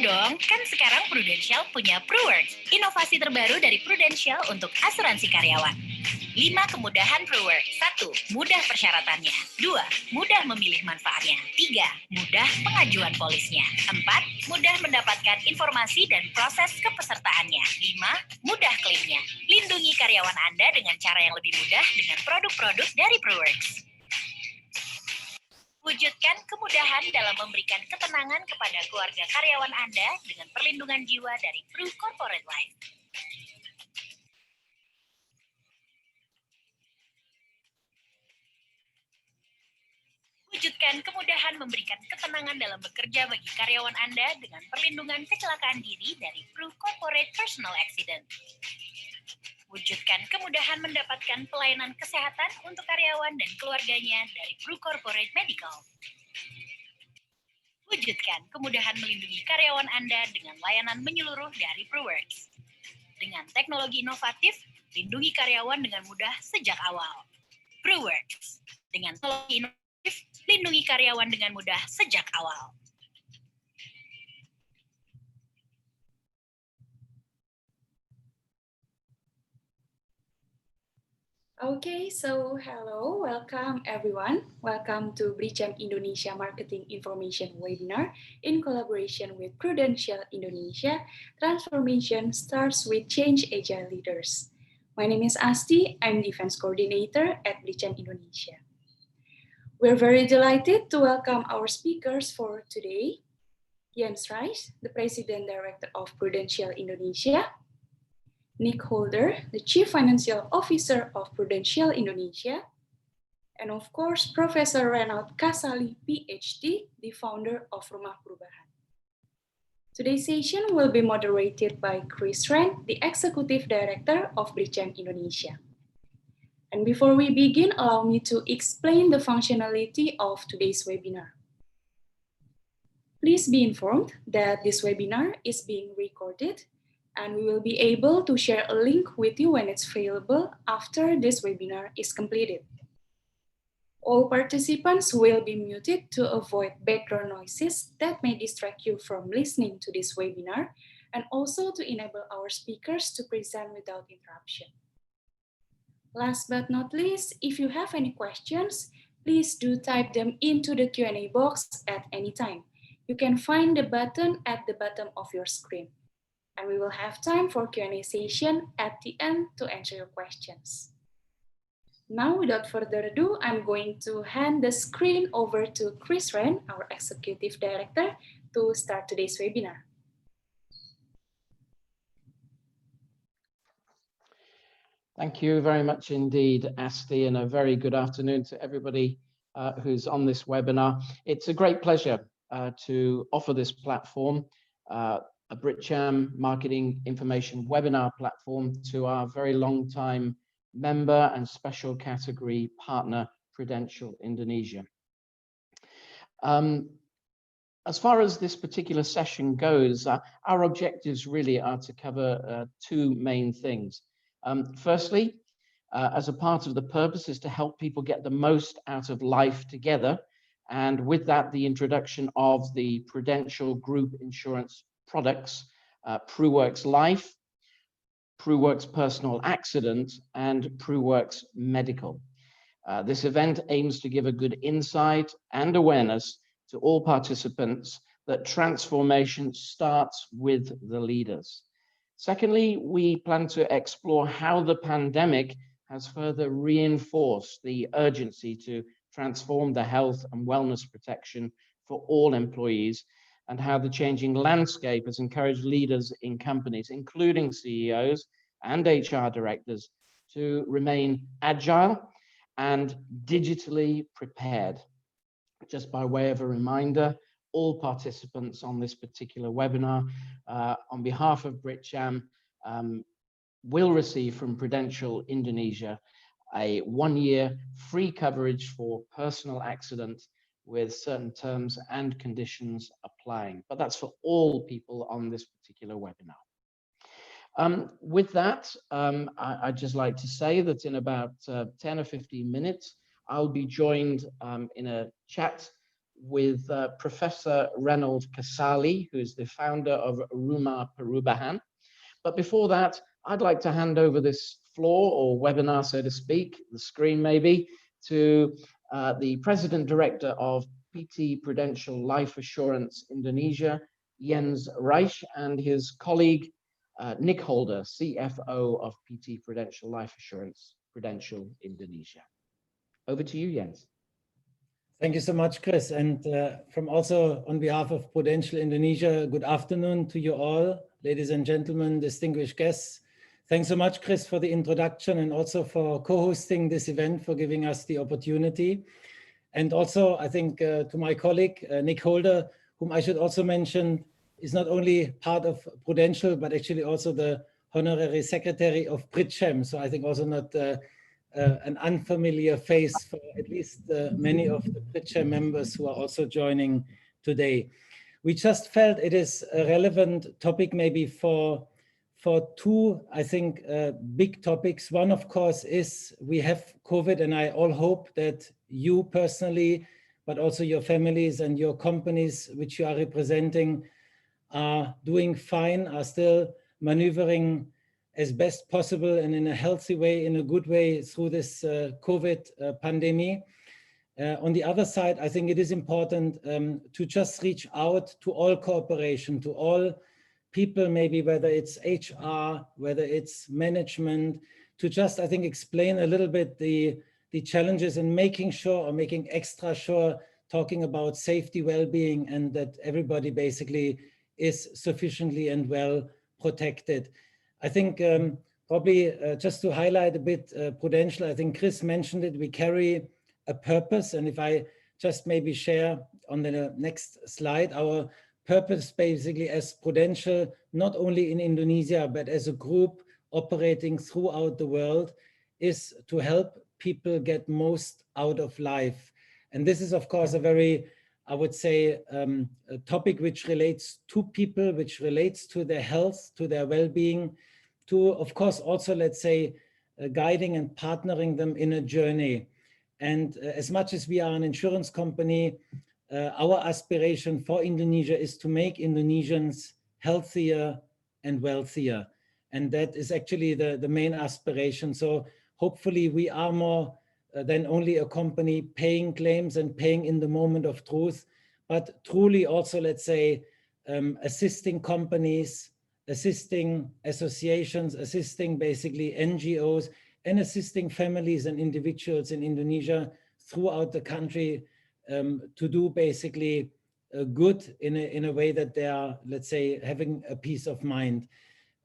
dong, kan sekarang Prudential punya PRUWorks, inovasi terbaru dari Prudential untuk asuransi karyawan. 5 kemudahan PRUWorks. 1. Mudah persyaratannya. 2. Mudah memilih manfaatnya. 3. Mudah pengajuan polisnya. 4. Mudah mendapatkan informasi dan proses kepesertaannya. 5. Mudah klaimnya. Lindungi karyawan Anda dengan cara yang lebih mudah dengan produk-produk dari PRUWorks. Wujudkan kemudahan dalam memberikan ketenangan kepada keluarga karyawan Anda dengan perlindungan jiwa dari Pru Corporate Life. Wujudkan kemudahan memberikan ketenangan dalam bekerja bagi karyawan Anda dengan perlindungan kecelakaan diri dari Pru Corporate Personal Accident. Wujudkan kemudahan mendapatkan pelayanan kesehatan untuk karyawan dan keluarganya dari Pru Corporate Medical. Wujudkan kemudahan melindungi karyawan Anda dengan layanan menyeluruh dari PRUWorks. Dengan teknologi inovatif, lindungi karyawan dengan mudah sejak awal. PRUWorks. Dengan teknologi inovatif, lindungi karyawan dengan mudah sejak awal. Okay, so hello, welcome everyone. Welcome to BritCham Indonesia Marketing Information Webinar in collaboration with Prudential Indonesia. Transformation starts with Change-Agile leaders. My name is Asti, I'm Defense Coordinator at BritCham Indonesia. We're very delighted to welcome our speakers for today. Jens Reis, the President Director of Prudential Indonesia. Nick Holder, the Chief Financial Officer of Prudential Indonesia, and of course, Professor Rhenald Kasali, PhD, the founder of Rumah Perubahan. Today's session will be moderated by Prof Rhenald, the Executive Director of BritCham Indonesia. And before we begin, allow me to explain the functionality of today's webinar. Please be informed that this webinar is being recorded, and we will be able to share a link with you when it's available after this webinar is completed. All participants will be muted to avoid background noises that may distract you from listening to this webinar, and also to enable our speakers to present without interruption. Last but not least, if you have any questions, please do type them into the Q&A box at any time. You can find the button at the bottom of your screen. And we will have time for Q&A session at the end to answer your questions. Now, without further ado, I'm going to hand the screen over to Prof Rhenald, our Executive Director, to start today's webinar. Thank you very much indeed, Asti, and a very good afternoon to everybody who's on this webinar. It's a great pleasure to offer this platform, a BritCham Marketing Information Webinar platform, to our very long time member and special category partner, Prudential Indonesia. As far as this particular session goes, our objectives really are to cover two main things. Firstly, as a part of the purpose is to help people get the most out of life together, and with that, the introduction of the Prudential Group Insurance products, PRUWorks Life, PRUWorks Personal Accident, and PRUWorks Medical. This event aims to give a good insight and awareness to all participants that transformation starts with the leaders. Secondly, we plan to explore how the pandemic has further reinforced the urgency to transform the health and wellness protection for all employees, and how the changing landscape has encouraged leaders in companies, including CEOs and HR directors, to remain agile and digitally prepared. Just by way of a reminder, all participants on this particular webinar, on behalf of BritCham, will receive from Prudential Indonesia a 1-year free coverage for personal accident, with certain terms and conditions applying. But that's for all people on this particular webinar. With that, I'd just like to say that in about 10 or 15 minutes, I'll be joined in a chat with Professor Rhenald Kasali, who's the founder of Rumah Perubahan. But before that, I'd like to hand over this floor or webinar, so to speak, the screen maybe, to the President Director of PT Prudential Life Assurance Indonesia, Jens Reich, and his colleague, Nick Holder, CFO of PT Prudential Life Assurance, Prudential Indonesia. Over to you, Jens. Thank you so much, Chris. And from also on behalf of Prudential Indonesia, good afternoon to you all, ladies and gentlemen, distinguished guests. Thanks so much, Chris, for the introduction and also for co-hosting this event, for giving us the opportunity. And also, I think to my colleague, Nick Holder, whom I should also mention is not only part of Prudential, but actually also the Honorary Secretary of BritCham. So I think also not an unfamiliar face for at least many of the BritCham members who are also joining today. We just felt it is a relevant topic maybe for two, I think, big topics. One, of course, is we have COVID, and I all hope that you personally, but also your families and your companies which you are representing are doing fine, are still maneuvering as best possible and in a healthy way, in a good way through this COVID pandemic. On the other side, I think it is important to just reach out to all cooperation, to all people, maybe whether it's HR, whether it's management, to just, I think, explain a little bit the challenges in making sure or making extra sure, talking about safety, well-being, and that everybody basically is sufficiently and well protected. I think probably just to highlight a bit Prudential, I think Chris mentioned it, we carry a purpose. And if I just maybe share on the next slide, our purpose basically as Prudential, not only in Indonesia, but as a group operating throughout the world, is to help people get most out of life. And this is, of course, a very, I would say, a topic which relates to people, which relates to their health, to their well-being, to, of course, also, let's say, guiding and partnering them in a journey. And as much as we are an insurance company, our aspiration for Indonesia is to make Indonesians healthier and wealthier. And that is actually the main aspiration. So hopefully we are more than only a company paying claims and paying in the moment of truth, but truly also, let's say, assisting companies, assisting associations, assisting basically NGOs, and assisting families and individuals in Indonesia throughout the country to do basically good in a way that they are, let's say, having a peace of mind.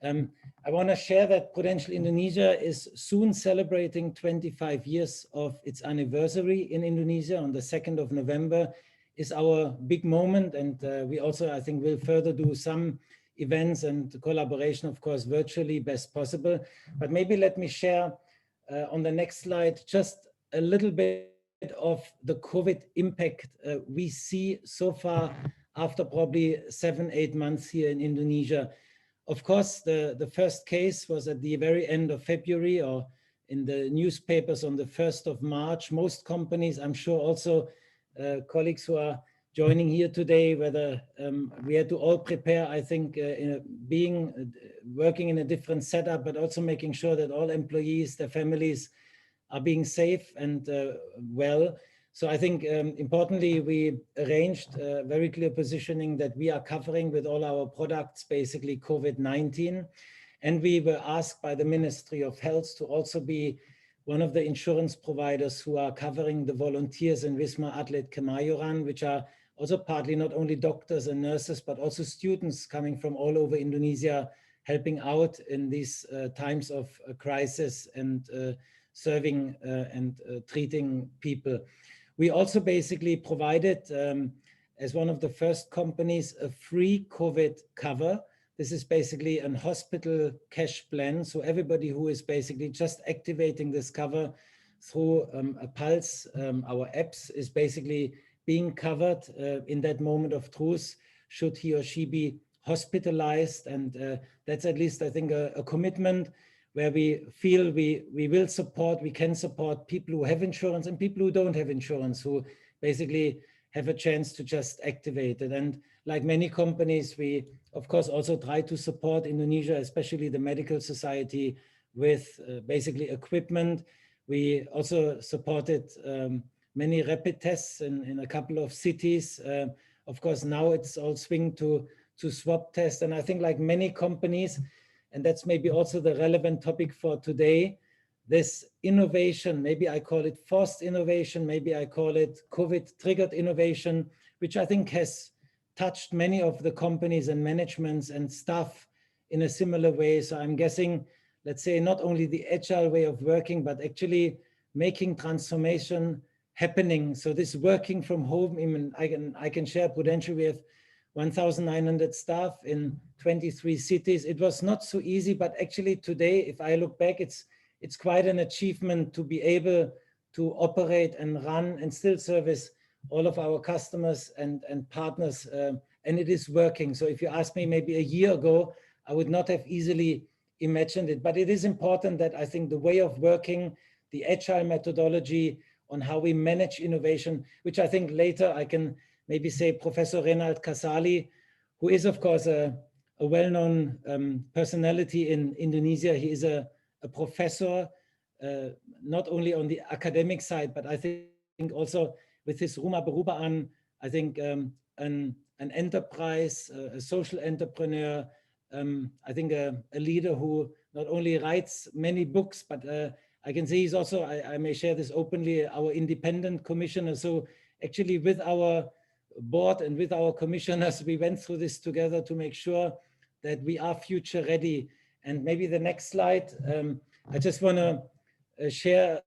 I want to share that Prudential Indonesia is soon celebrating 25 years of its anniversary in Indonesia. On the 2nd of November is our big moment. And we also, I think, will further do some events and collaboration, of course, virtually best possible. But maybe let me share on the next slide just a little bit of the COVID impact we see so far after probably 7-8 months here in Indonesia. Of course, the first case was at the very end of February, or in the newspapers on the 1st of March. Most companies, I'm sure also colleagues who are joining here today, whether we had to all prepare, I think, working in a different setup, but also making sure that all employees, their families are being safe and well. So I think importantly, we arranged a very clear positioning that we are covering with all our products, basically COVID-19. And we were asked by the Ministry of Health to also be one of the insurance providers who are covering the volunteers in Wisma Atlet Kemayoran, which are also partly not only doctors and nurses, but also students coming from all over Indonesia, helping out in these times of crisis and serving and treating people. We also basically provided, as one of the first companies, a free COVID cover. This is basically an hospital cash plan. So everybody who is basically just activating this cover through a pulse, our apps, is basically being covered in that moment of truth, should he or she be hospitalized. And that's at least, I think, a commitment where we feel we will support, we can support people who have insurance and people who don't have insurance, who basically have a chance to just activate it. And like many companies, we of course also try to support Indonesia, especially the medical society, with basically equipment. We also supported many rapid tests in a couple of cities. Of course, now it's all swing to swab tests. And I think like many companies, and that's maybe also the relevant topic for today, this innovation, maybe I call it forced innovation, maybe I call it COVID-triggered innovation, which I think has touched many of the companies and managements and staff in a similar way. So I'm guessing, let's say, not only the agile way of working, but actually making transformation happening. So this working from home, even I can share Prudential, we have 1,900 staff in 23 cities. It was not so easy, but actually today, if I look back, it's quite an achievement to be able to operate and run and still service all of our customers and partners, and it is working. So if you ask me maybe a year ago, I would not have easily imagined it, but it is important that I think the way of working, the agile methodology on how we manage innovation, which I think later I can maybe say Professor Rhenald Kasali, who is of course a well-known personality in Indonesia. He is a professor, not only on the academic side, but I think also with his Rumah Berubaan, I think an enterprise, a social entrepreneur, I think a leader who not only writes many books, but I can say he's also, I may share this openly, our independent commissioner. So actually with our board and with our commissioners, we went through this together to make sure that we are future ready. And maybe the next slide, I just want to share,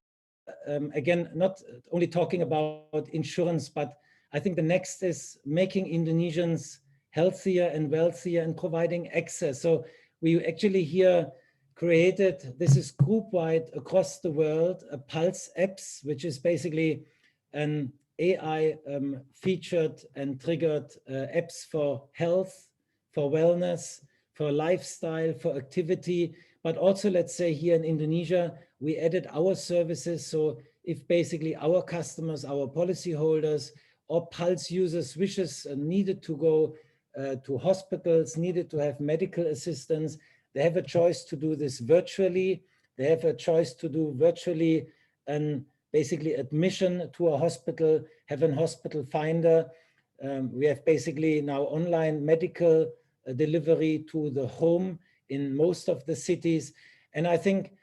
again, not only talking about insurance, but I think the next is making Indonesians healthier and wealthier and providing access. So we actually here created, this is group-wide across the world, a Pulse apps, which is basically an AI featured and triggered apps for health, for wellness, for lifestyle, for activity, but also let's say here in Indonesia, we added our services. So if basically our customers, our policyholders or Pulse users wishes needed to go to hospitals, needed to have medical assistance, they have a choice to do this virtually. They have a choice to do virtually and basically admission to a hospital, have a hospital finder. We have basically now online medical delivery to the home in most of the cities. And I think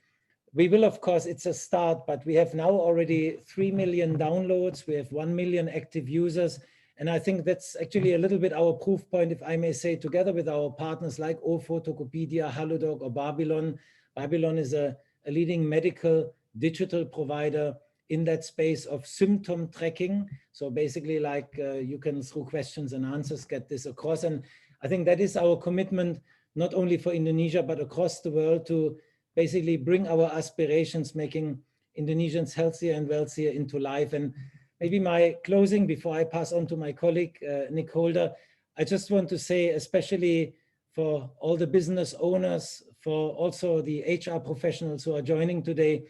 we will, of course, it's a start, but we have now already 3 million downloads. We have 1 million active users. And I think that's actually a little bit our proof point, if I may say, together with our partners like OFO, Tokopedia, Halodoc, or Babylon. Babylon is a leading medical digital provider in that space of symptom tracking. So basically like you can, through questions and answers, get this across. And I think that is our commitment, not only for Indonesia, but across the world to basically bring our aspirations, making Indonesians healthier and wealthier into life. And maybe my closing before I pass on to my colleague, Nick Holder, I just want to say, especially for all the business owners, for also the HR professionals who are joining today,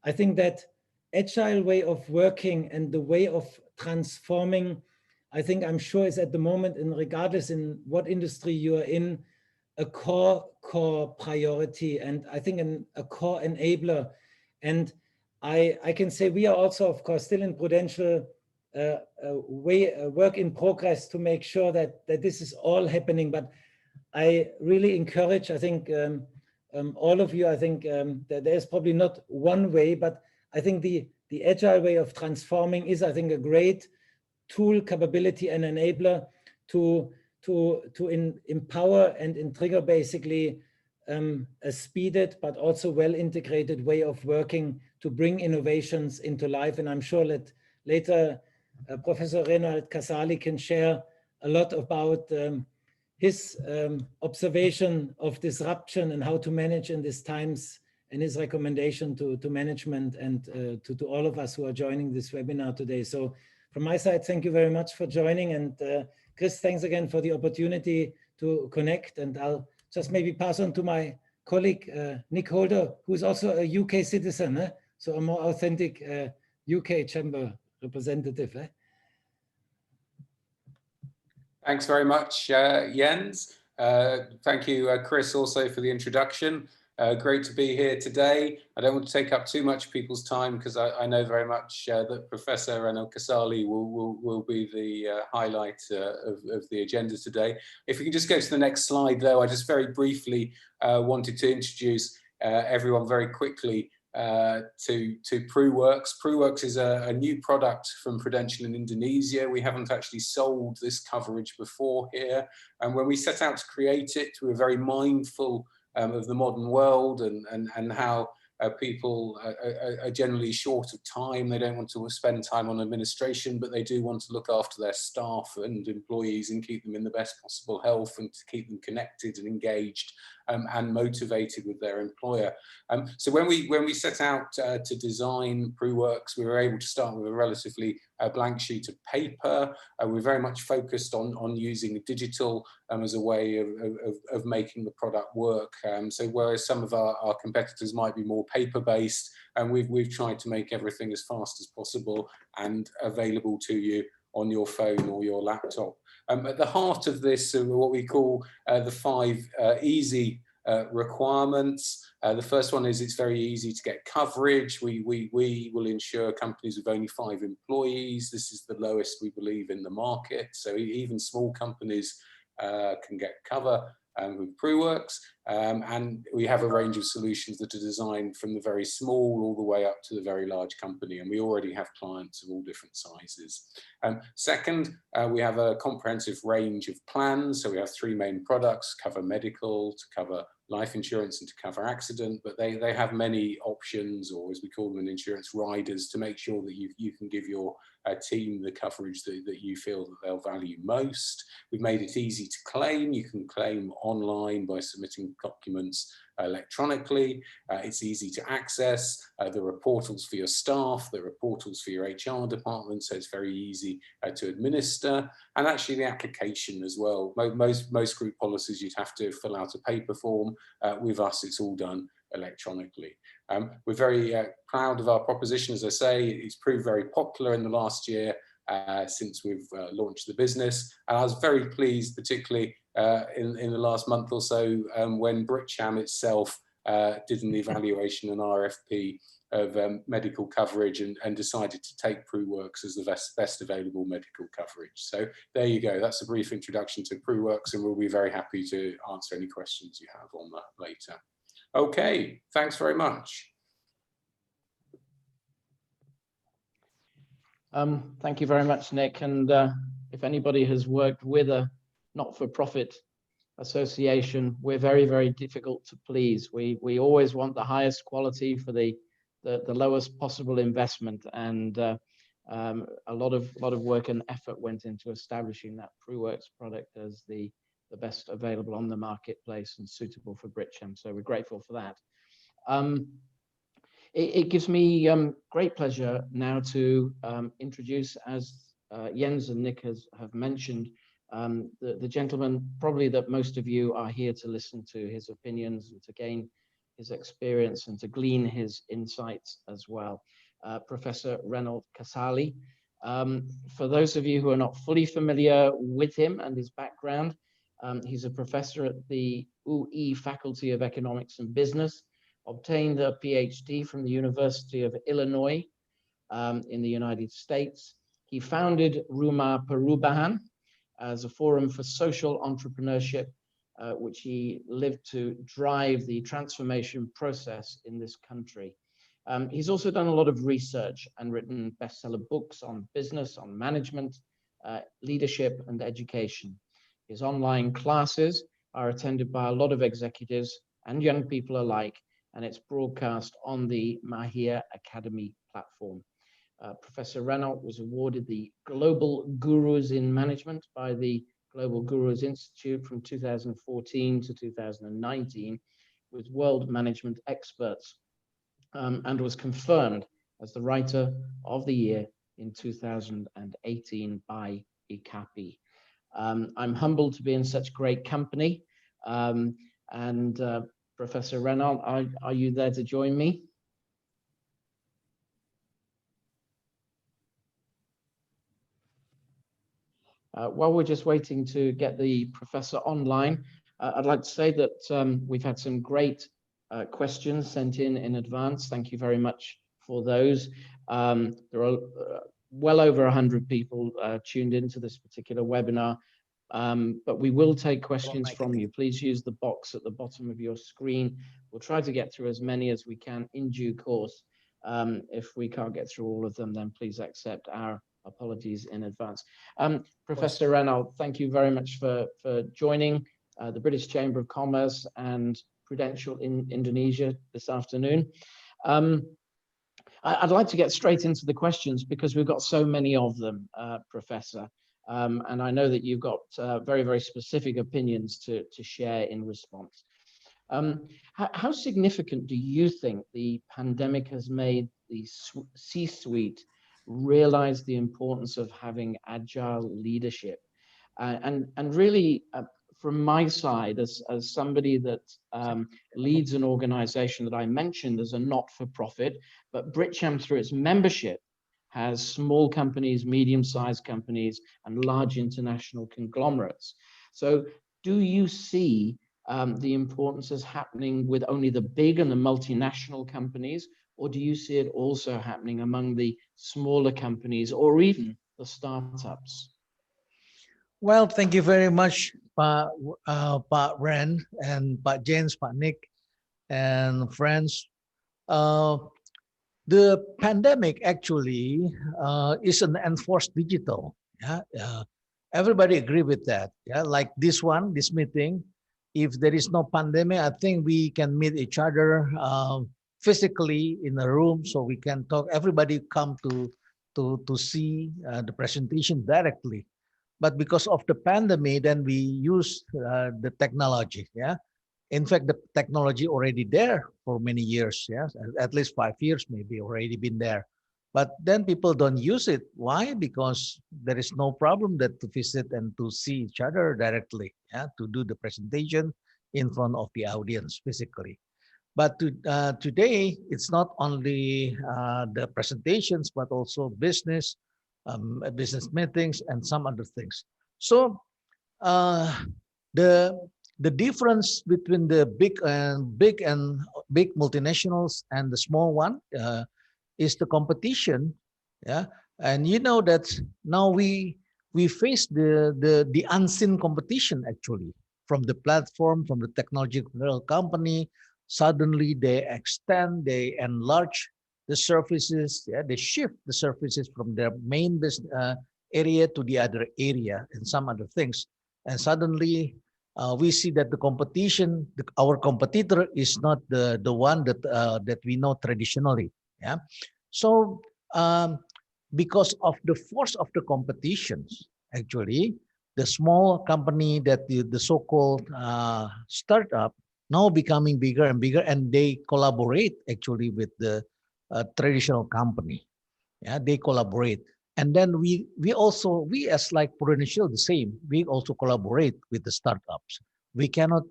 I think that agile way of working and the way of transforming, I think I'm sure is at the moment, and regardless in what industry you are in, a core priority, and I think a core enabler. And I can say we are also, of course, still in Prudential work in progress to make sure that this is all happening. But I really encourage, I think all of you, I think that there's probably not one way, but I think the agile way of transforming is, I think, a great tool, capability, and enabler to empower and trigger basically a speeded but also well integrated way of working to bring innovations into life. And I'm sure that later Professor Rhenald Kasali can share a lot about his observation of disruption and how to manage in these times, and his recommendation to management and to all of us who are joining this webinar today. So from my side, thank you very much for joining. And Chris, thanks again for the opportunity to connect. And I'll just maybe pass on to my colleague, Nick Holder, who is also a UK citizen, so a more authentic UK chamber representative. Thanks very much, Jens. Thank you, Chris, also for the introduction. Great to be here today. I don't want to take up too much people's time because I know very much that Professor Rhenald Kasali will be the highlight of the agenda today. If we can just go to the next slide, though, I just very briefly wanted to introduce everyone very quickly to PRUWorks. PRUWorks is a new product from Prudential in Indonesia. We haven't actually sold this coverage before here. And when we set out to create it, we were very mindful of the modern world and how people are generally short of time. They don't want to spend time on administration, but they do want to look after their staff and employees and keep them in the best possible health and to keep them connected and engaged and motivated with their employer. So when we set out to design PRUWorks, we were able to start with a relatively blank sheet of paper. We're very much focused on using digital as a way of making the product work. So whereas some of our competitors might be more paper-based, and we've tried to make everything as fast as possible and available to you on your phone or your laptop. At the heart of this are what we call the 5 easy requirements. The first one is it's very easy to get coverage. We will insure companies with only 5 employees. This is the lowest we believe in the market. So even small companies can get cover with PRUWorks. And we have a range of solutions that are designed from the very small all the way up to the very large company. And we already have clients of all different sizes. Second, we have a comprehensive range of plans. So we have 3 main products: cover medical, to cover life insurance, and to cover accident. But they have many options, or as we call them in insurance, riders, to make sure that you can give your team the coverage that you feel that they'll value most. We've made it easy to claim. You can claim online by submitting documents electronically. It's easy to access. There are portals for your staff, there are portals for your HR department, so it's very easy to administer. And actually the application as well. Most group policies you'd have to fill out a paper form. With us, it's all done electronically. We're very proud of our proposition. As I say, it's proved very popular in the last year since we've launched the business. And I was very pleased, particularly in the last month or so, when BritCham itself did an evaluation, an RFP of medical coverage and decided to take PRUWorks as the best available medical coverage. So there you go. That's a brief introduction to PRUWorks, and we'll be very happy to answer any questions you have on that later. Okay, thanks very much. Thank you very much, Nick. And if anybody has worked with a not-for-profit association, we're very, very difficult to please. We always want the highest quality for the lowest possible investment, and a lot of work and effort went into establishing that PRUWorks product as the best available on the marketplace and suitable for BritCham. So we're grateful for that. It gives me great pleasure now to introduce, as Jens and Nick have mentioned, the gentleman probably that most of you are here to listen to his opinions and to gain his experience and to glean his insights as well. Professor Rhenald Kasali. For those of you who are not fully familiar with him and his background, he's a professor at the UE Faculty of Economics and Business, obtained a PhD from the University of Illinois in the United States. He founded Rumah Perubahan as a forum for social entrepreneurship, which he lived to drive the transformation process in this country. He's also done a lot of research and written bestseller books on business, on management, leadership, and education. His online classes are attended by a lot of executives and young people alike, and it's broadcast on the Mahir Academy platform. Professor Rhenald was awarded the Global Gurus in Management by the Global Gurus Institute from 2014 to 2019 with World Management Experts, and was confirmed as the Writer of the Year in 2018 by ICAPI. I'm humbled to be in such great company. Professor Rhenald, are you there to join me? While we're just waiting to get the professor online, I'd like to say that we've had some great questions sent in advance. Thank you very much for those. There are well over 100 people tuned into this particular webinar, but we will take questions from you. Please use the box at the bottom of your screen. We'll try to get through as many as we can in due course. If we can't get through all of them, then please accept our apologies in advance. Professor Rhenald, thank you very much for joining the British Chamber of Commerce and Prudential Indonesia this afternoon. I'd like to get straight into the questions because we've got so many of them, Professor. And I know that you've got very, very specific opinions to share in response. How significant do you think the pandemic has made the C-suite realize the importance of having agile leadership? And really, from my side, as somebody that leads an organization that I mentioned as a not-for-profit, but BritCham, through its membership, has small companies, medium-sized companies, and large international conglomerates. So do you see the importance as happening with only the big and the multinational companies, or do you see it also happening among the smaller companies or even the startups? Well, thank you very much, Pak Ren and Pak James, Pak Nick, and friends. The pandemic actually is an enforced digital. Yeah, everybody agree with that. Yeah, like this meeting. If there is no pandemic, I think we can meet each other physically in a room, so we can talk. Everybody come to see the presentation directly. But because of the pandemic, then we use the technology. Yeah. In fact, the technology already there for many years, yes, at least 5 years maybe already been there. But then people don't use it. Why? Because there is no problem that to visit and to see each other directly, yeah, to do the presentation in front of the audience physically. But today, it's not only the presentations, but also business meetings and some other things. So the difference between the big multinationals and the small one is the competition. Yeah, and you know that now we face the unseen competition actually from the platform, from the technological company. Suddenly they extend, they enlarge the services. Yeah, they shift the services from their main business area to the other area and some other things. And suddenly we see that the competition, our competitor is not the one that we know traditionally. Yeah, so because of the force of the competitions, actually, the small company that the so-called startup now becoming bigger and bigger, and they collaborate actually with the traditional company. Yeah, they collaborate. And then we as like Prudential, the same, we also collaborate with the startups. We cannot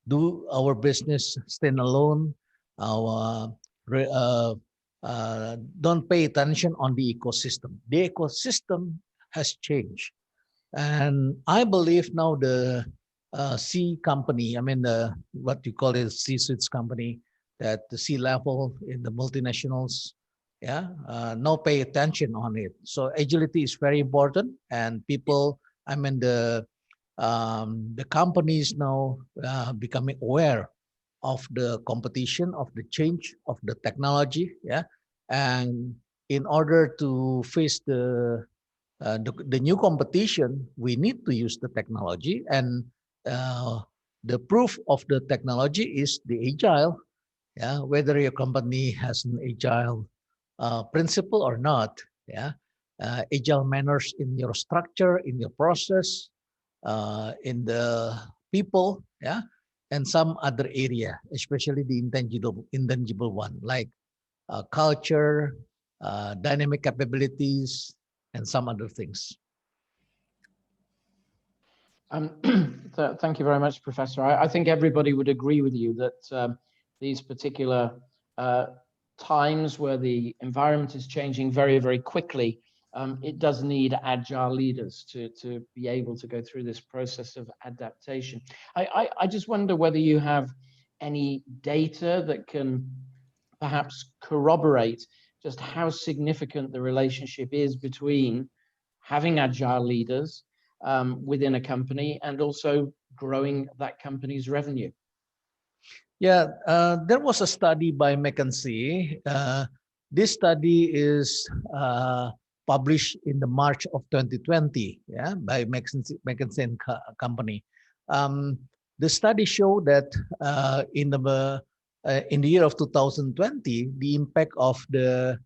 do our business standalone. Don't pay attention on the ecosystem. The ecosystem has changed. And I believe now the C company, I mean, what you call it, C-suites company, that the C-level in the multinationals, yeah, no pay attention on it. So agility is very important, and people, I mean, the companies now becoming aware of the competition, of the change of the technology, yeah, and in order to face the new competition, we need to use the technology, and the proof of the technology is the agile. Yeah, whether your company has an agile principle or not, yeah, agile manners in your structure, in your process, in the people, yeah, and some other area, especially the intangible one, like culture, dynamic capabilities, and some other things. Thank you very much, Professor. I think everybody would agree with you that these particular times where the environment is changing very, very quickly, it does need agile leaders to be able to go through this process of adaptation. I just wonder whether you have any data that can perhaps corroborate just how significant the relationship is between having agile leaders within a company and also growing that company's revenue. Yeah, there was a study by McKinsey. This study is published in the March of 2020, yeah, by McKinsey and Company. The study showed that in the year of 2020, the impact of the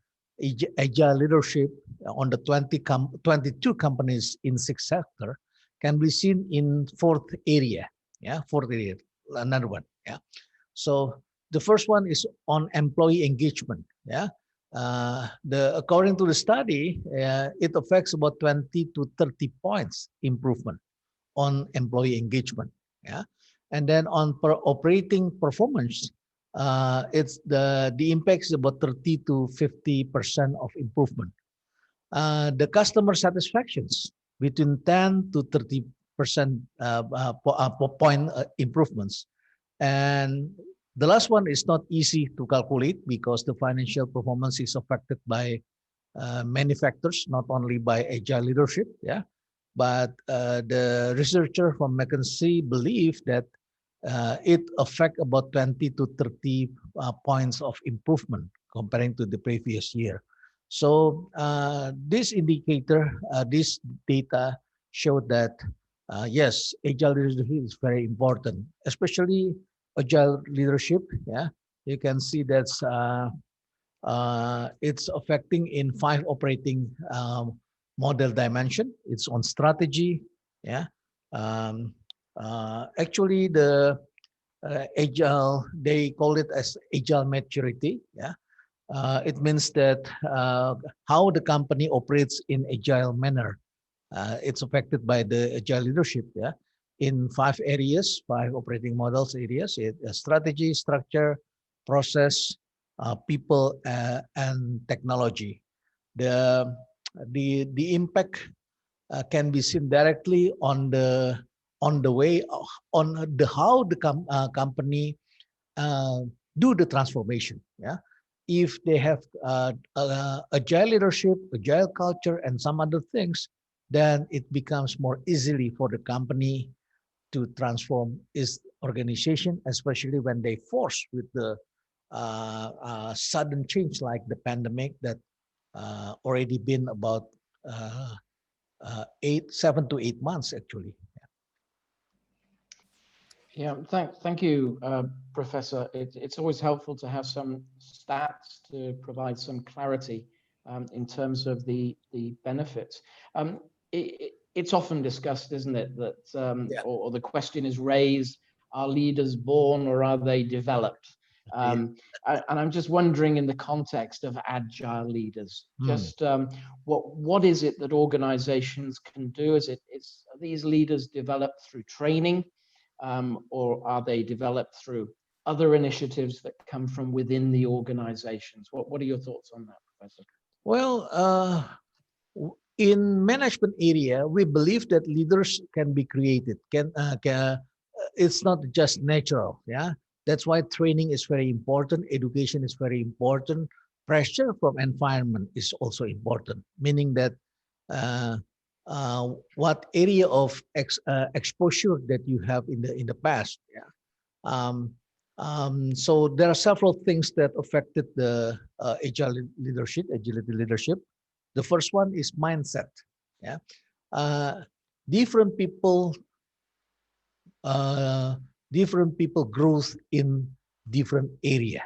agile leadership on the 22 companies in 6 sectors can be seen in fourth area. Yeah, fourth area, another one. Yeah. So the first one is on employee engagement. Yeah, according to the study, it affects about 20 to 30 points improvement on employee engagement. Yeah, and then on operating performance, it's the impact is about 30 to 50% of improvement. The customer satisfactions between 10 to 30% point improvements. And the last one is not easy to calculate because the financial performance is affected by many factors, not only by agile leadership. Yeah, but the researcher from McKinsey believe that it affects about 20 to 30 points of improvement comparing to the previous year. So this indicator, this data showed that yes, agile leadership is very important, especially agile leadership. Yeah, you can see that's it's affecting in 5 operating model dimension. It's on strategy. Yeah, actually the agile, they call it as agile maturity. Yeah, it means that how the company operates in agile manner. It's affected by the agile leadership. Yeah, in 5 areas, 5 operating models areas: strategy, structure, process, people, and technology. The impact can be seen directly on the way on the how the company do the transformation. Yeah, if they have agile leadership, agile culture, and some other things, then it becomes more easily for the company to transform its organization, especially when they force with the sudden change like the pandemic that already been about 7 to 8 months actually. Yeah, thank you, Professor. It's always helpful to have some stats to provide some clarity in terms of the benefits. It's often discussed, isn't it, that or the question is raised: are leaders born or are they developed? And I'm just wondering, in the context of agile leaders, just what is it that organizations can do? Are these leaders developed through training? Or are they developed through other initiatives that come from within the organizations? What are your thoughts on that, Professor? Well, in management area, we believe that leaders can be created. It's not just natural. Yeah, that's why training is very important. Education is very important. Pressure from environment is also important. Meaning that what area of exposure that you have in the past. Yeah. So there are several things that affected the agility leadership. The first one is mindset. Yeah, different people growth in different area.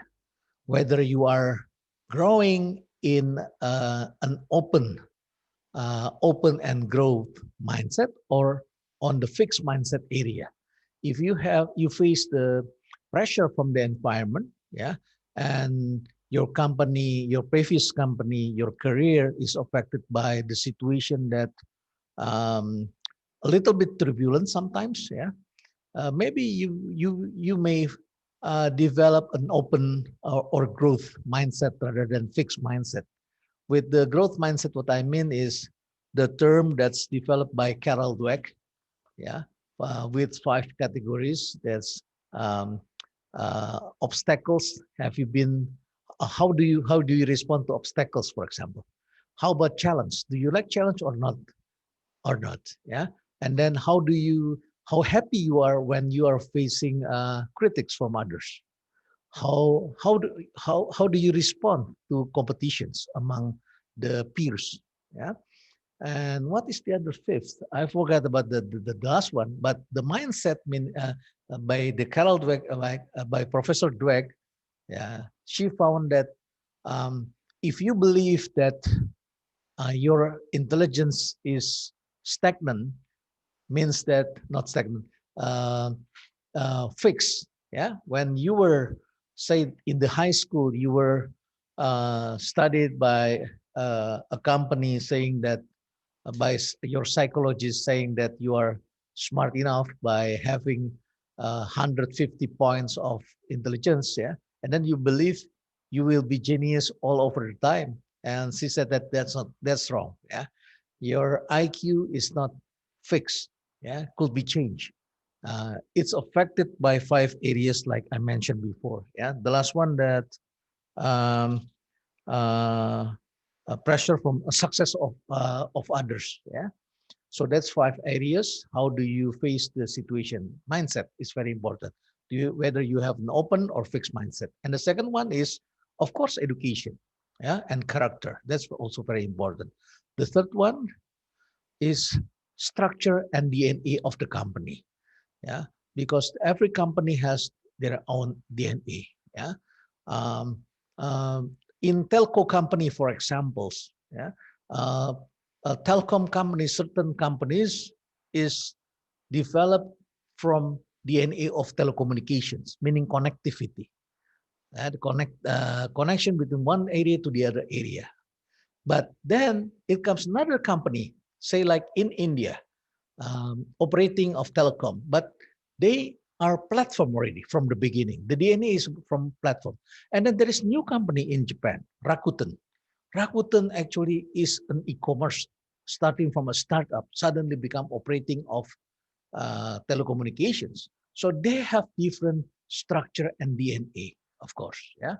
Whether you are growing in an open and growth mindset or on the fixed mindset area. If you face the pressure from the environment, yeah, and your company, your previous company, your career is affected by the situation that a little bit turbulent sometimes, yeah. Maybe you may develop an open or growth mindset rather than fixed mindset. with the growth mindset, what I mean is the term that's developed by Carol Dweck, yeah, with 5 categories. That's obstacles. Have you been? How do you respond to obstacles, for example? How about challenge? Do you like challenge or not? Or not? Yeah. And then how happy you are when you are facing critics from others? How do you respond to competitions among the peers? Yeah. And what is the other 5th? I forgot about the last one, but the mindset by the Carol Dweck, by Professor Dweck, yeah, she found that if you believe that your intelligence is stagnant, means that not stagnant, uh, fixed. Yeah, when you were, say, in the high school, you were studied by a company saying that your psychologist saying that you are smart enough by having 150 points of intelligence, yeah, and then you believe you will be genius all over the time. And she said that that's wrong. Yeah, your IQ is not fixed. Yeah, could be changed. It's affected by 5 areas, like I mentioned before. Yeah, the last one that um, uh, pressure from a success of others. Yeah, so that's 5 areas. How do you face the situation? Mindset is very important. Whether you have an open or fixed mindset. And the second one is, of course, education, yeah, and character. That's also very important. The third one is structure and DNA of the company, yeah, because every company has their own DNA, yeah. Um, in telco company, for examples, yeah, uh, telecom companies, certain companies is developed from DNA of telecommunications, meaning connectivity, connection between one area to the other area. But then it comes another company, say like in India, operating of telecom, but they are platform already from the beginning. The DNA is from platform. And then there is new company in Japan, Rakuten. Rakuten actually is an e-commerce starting from a startup, suddenly become operating of telecommunications. So they have different structure and DNA, of course. Yeah,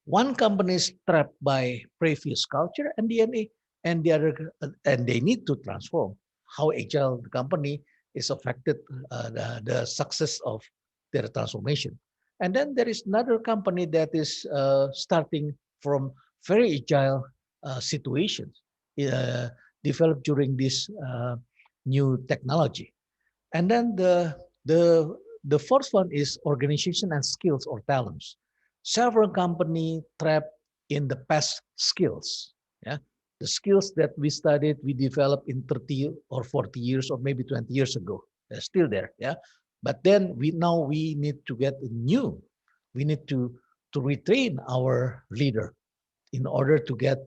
one company is trapped by previous culture and DNA, and the other, and they need to transform. How agile the company is affected the success of their transformation. And then there is another company that is starting from very agile situations developed during this new technology. And then the fourth one is organization and skills or talents. Several company trapped in the past skills. Yeah, the skills that we studied, we developed in 30 or 40 years or maybe 20 years ago. They're still there. Yeah, but then we need to get new. We need to retrain our leader in order to get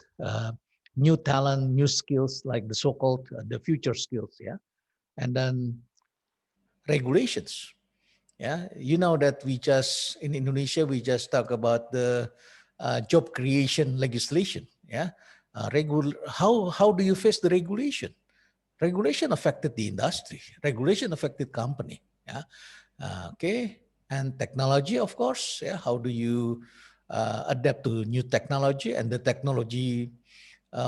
new talent, new skills, like the so-called the future skills. Yeah, and then regulations. Yeah, you know that we just in Indonesia we just talk about the job creation legislation. Yeah, how do you face the regulation? Regulation affected the industry. Regulation affected company. Yeah, okay, and technology, of course. Yeah, how do you adapt to new technology? And the technology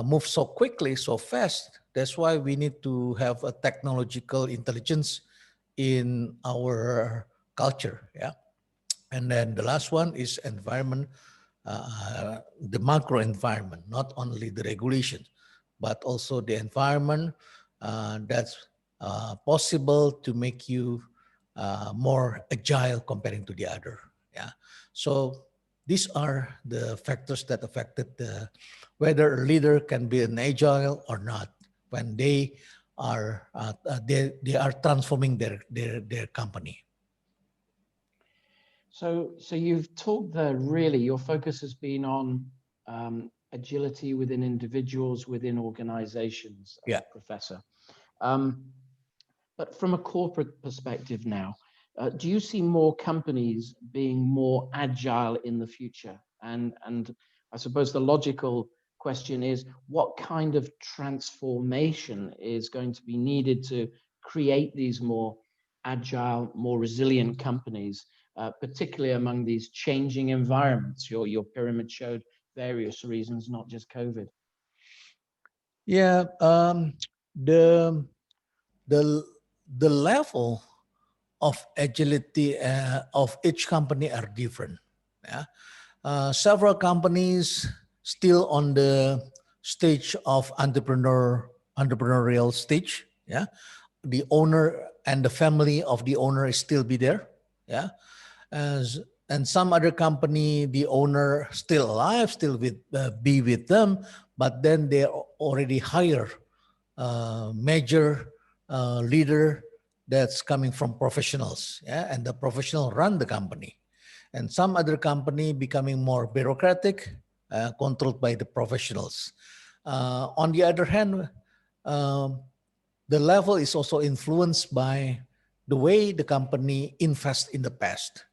moves so quickly, so fast. That's why we need to have a technological intelligence in our culture. Yeah, and then the last one is environment, the macro environment, not only the regulations, but also the environment that's possible to make you more agile comparing to the other. Yeah, so these are the factors that affected whether a leader can be an agile or not when they are they are transforming their company. So you've talked there, really, your focus has been on agility within individuals, within organizations, Yeah. Professor. But from a corporate perspective now, do you see more companies being more agile in the future? And I suppose the logical question is, what kind of transformation is going to be needed to create these more agile, more resilient companies, particularly among these changing environments? Your pyramid showed various reasons, not just COVID. Yeah, the the level of agility of each company are different. Yeah, several companies still on the stage of entrepreneurial stage. Yeah, the owner and the family of the owner is still be there. Yeah, as and some other company, the owner still alive, still with be with them, but then they already hire major leader that's coming from professionals, yeah, and the professional run the company. And some other company becoming more bureaucratic, controlled by the professionals. On the other hand, um, the level is also influenced by the way the company invests in the past.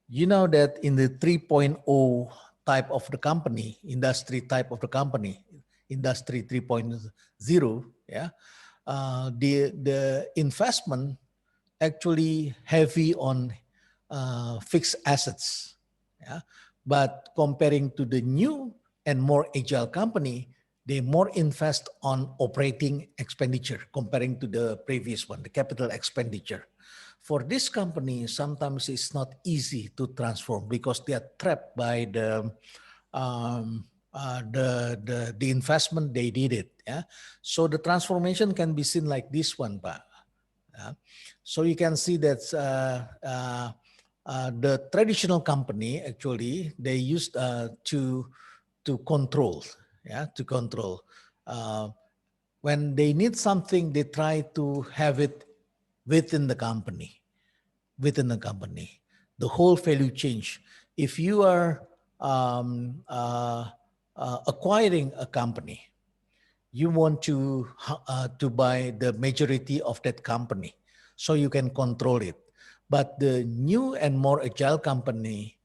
You know that in the 3.0 type of the company, industry type of the company, industry 3.0, yeah, the investment actually heavy on fixed assets, yeah. But comparing to the new and more agile company, they more invest on operating expenditure comparing to the previous one, the capital expenditure. For this company, sometimes it's not easy to transform because they are trapped by the investment they did it. Yeah, so the transformation can be seen like this one, Pak. Yeah? So you can see that the traditional company actually they used to control, yeah, to control. When they need something, they try to have it within the company, within the company. The whole value change. If you are acquiring a company, you want to buy the majority of that company so you can control it. But the new and more agile company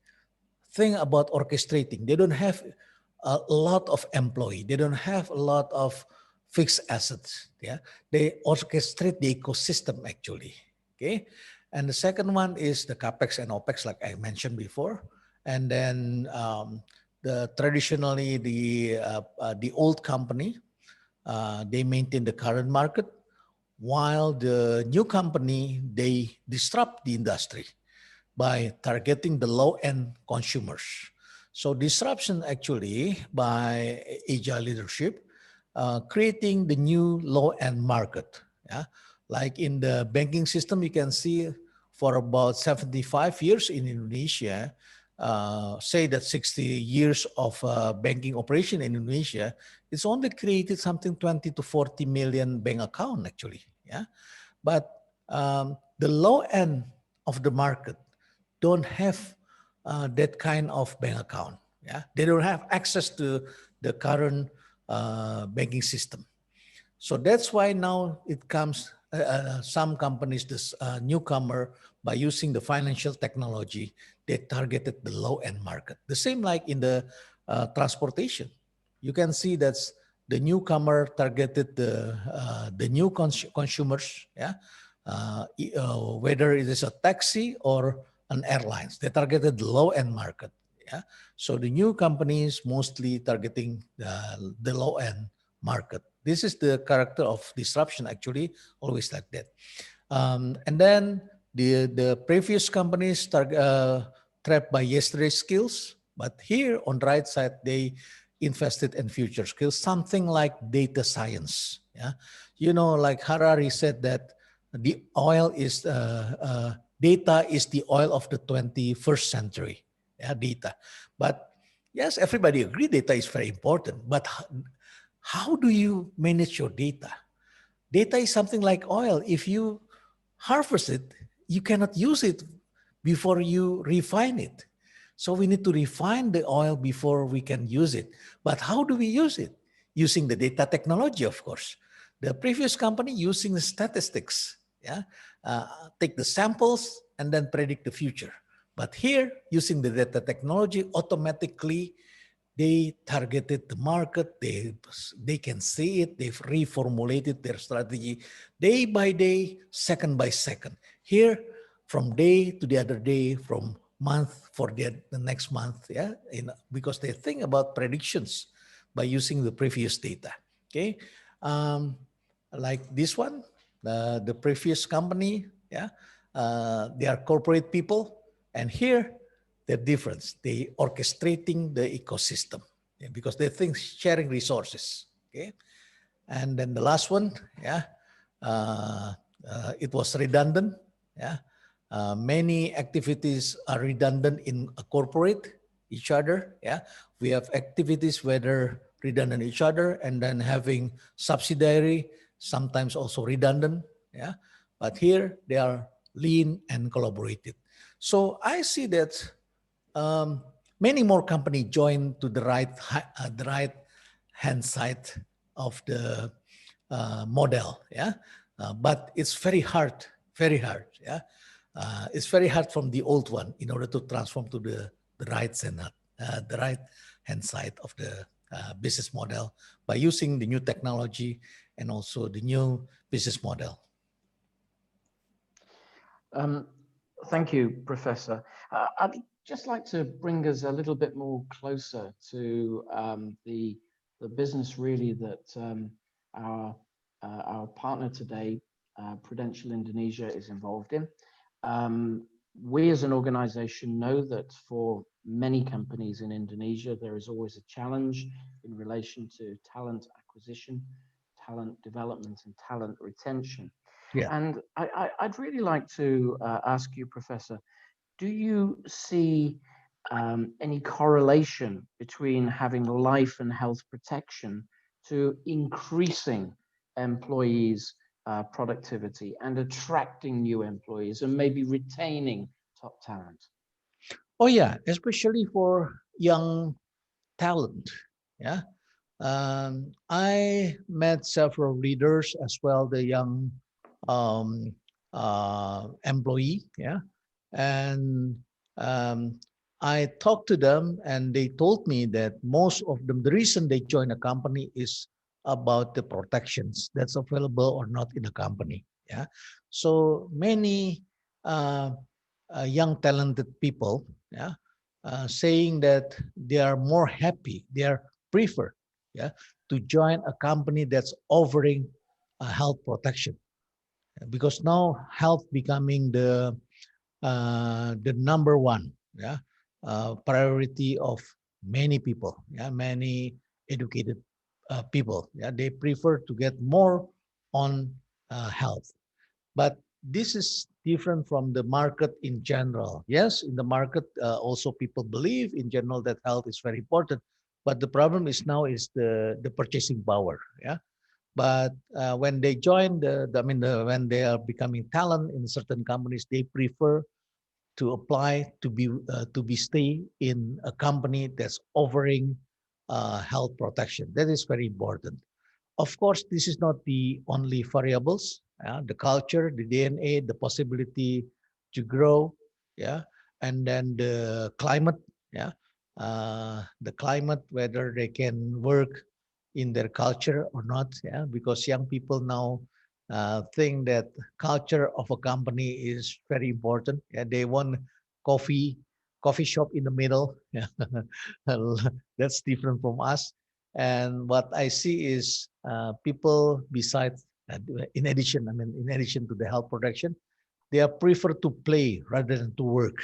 think about orchestrating. They don't have a lot of employee. They don't have a lot of fixed assets. Yeah, they orchestrate the ecosystem actually. Okay, and the second one is the capex and opex, like I mentioned before, and then the traditionally the old company they maintain the current market, while the new company they disrupt the industry by targeting the low-end consumers. So disruption actually by agile leadership, creating the new low-end market. Yeah, like in the banking system, you can see for about 75 years in Indonesia, say that 60 years of banking operation in Indonesia, it's only created something 20 to 40 million bank account actually. Yeah, but the low end of the market don't have that kind of bank account. Yeah, they don't have access to the current banking system. So that's why now it comes some companies, this newcomer, by using the financial technology, they targeted the low-end market. The same like in the transportation. You can see that's the newcomer targeted the new consumers, yeah, whether it is a taxi or an airlines. They targeted the low-end market. Yeah, so the new companies mostly targeting the low-end market. This is the character of disruption, actually, always like that. And then the previous companies trapped by yesterday's skills, but here on the right side, they invested in future skills, something like data science. Yeah, you know, like Harari said that the oil is data is the oil of the 21st century. Yeah, data, but yes, everybody agree data is very important, but how do you manage your data? Data is something like oil. If you harvest it, you cannot use it before you refine it. So we need to refine the oil before we can use it. But how do we use it? Using the data technology, of course. The previous company using the statistics, yeah, take the samples and then predict the future. But here, using the data technology, automatically They targeted the market, they can see it, they've reformulated their strategy day by day, second by second. Here, from day to the other day, from month for the next month, yeah, because they think about predictions by using the previous data, okay? Like this one, the previous company, yeah, they are corporate people, and here, the difference, they orchestrating the ecosystem, yeah, because they think sharing resources, okay? And then the last one, yeah, it was redundant, yeah. Many activities are redundant in a corporate, each other, yeah. We have activities whether redundant each other and then having subsidiary, sometimes also redundant, yeah. But here they are lean and collaborated. So I see that many more companies join to the right hand side of the model, yeah. But it's very hard, yeah. It's very hard from the old one in order to transform to the right hand side of the business model by using the new technology and also the new business model. Thank you, Professor. I'd just like to bring us a little bit more closer to the business really that our partner today, Prudential Indonesia, is involved in. We as an organization know that for many companies in Indonesia, there is always a challenge in relation to talent acquisition, talent development, and talent retention. Yeah. And I'd really like to ask you, Professor, do you see any correlation between having life and health protection to increasing employees' productivity and attracting new employees and maybe retaining top talent? Oh yeah, especially for young talent, yeah. I met several leaders as well, the young employee, yeah, and I talked to them, and they told me that most of them, the reason they join a company is about the protections that's available or not in the company, yeah. So many young talented people, yeah, saying that they are more happy, they are prefer, yeah, to join a company that's offering health protection, because now health becoming the number one, yeah, priority of many people, yeah, many educated people, yeah, they prefer to get more on health. But this is different from the market in general. Yes, in the market also people believe in general that health is very important, but the problem is now is the purchasing power, yeah. But when they join when they are becoming talent in certain companies, they prefer to apply to be stay in a company that's offering health protection. That is very important. Of course, this is not the only variables. The culture, the DNA, the possibility to grow, yeah, and then the climate, yeah, the climate, whether they can work in their culture or not, yeah, because young people now think that culture of a company is very important. Yeah, they want coffee shop in the middle. Yeah, that's different from us. And what I see is people besides, in addition to the health protection, they are prefer to play rather than to work.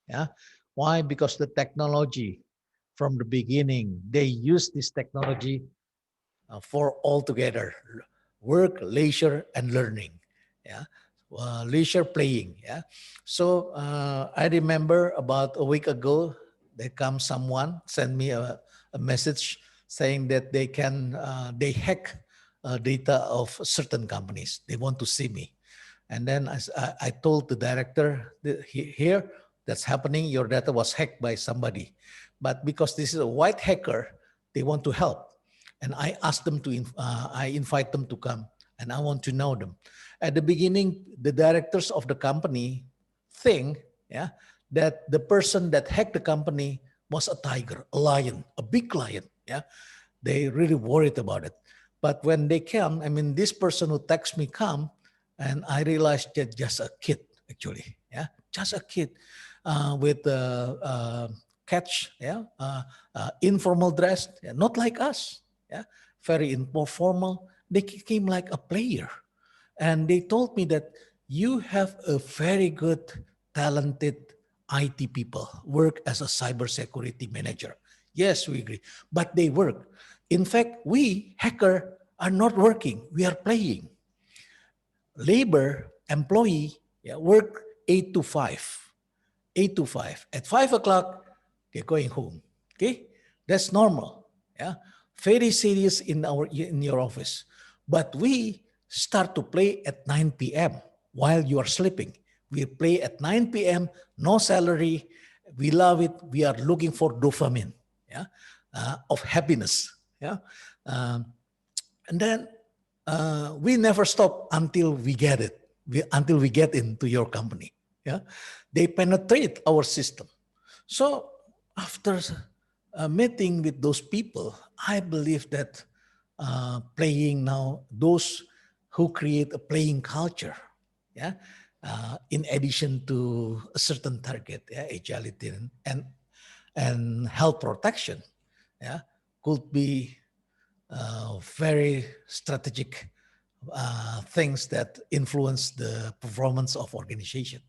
Yeah, why? Because the technology from the beginning, they use this technology for all together, work, leisure, and learning. Yeah, leisure, playing. Yeah, so I remember about a week ago, there comes someone send me a message saying that they can they hack data of certain companies. They want to see me, and then I told the director that here that's happening. Your data was hacked by somebody, but because this is a white hacker, they want to help. And I asked them to, I invite them to come, and I want to know them. At the beginning, the directors of the company think, yeah, that the person that hacked the company was a tiger, a lion, a big lion. Yeah, they really worried about it. But when they came, I mean, this person who texted me come, and I realized that just a kid actually. Yeah, just a kid with catch. Yeah, informal dress, yeah, not like us. Yeah, very informal. They came like a player, and they told me that you have a very good, talented IT people work as a cybersecurity manager. Yes, we agree, but they work. In fact, we hacker are not working; we are playing. Labor employee, yeah, work 8 to 5, 8 to 5. At 5 o'clock, they're going home. Okay, that's normal. Yeah, very serious in your office. But we start to play at 9 p.m. while you are sleeping. We play at 9 p.m. No salary. We love it. We are looking for dopamine. Yeah, of happiness. Yeah, um, and then we never stop until we get it. Until we get into your company. Yeah, they penetrate our system. So after a meeting with those people, I believe that playing now, those who create a playing culture, yeah, in addition to a certain target, yeah, agility and health protection, yeah, could be very strategic things that influence the performance of organization.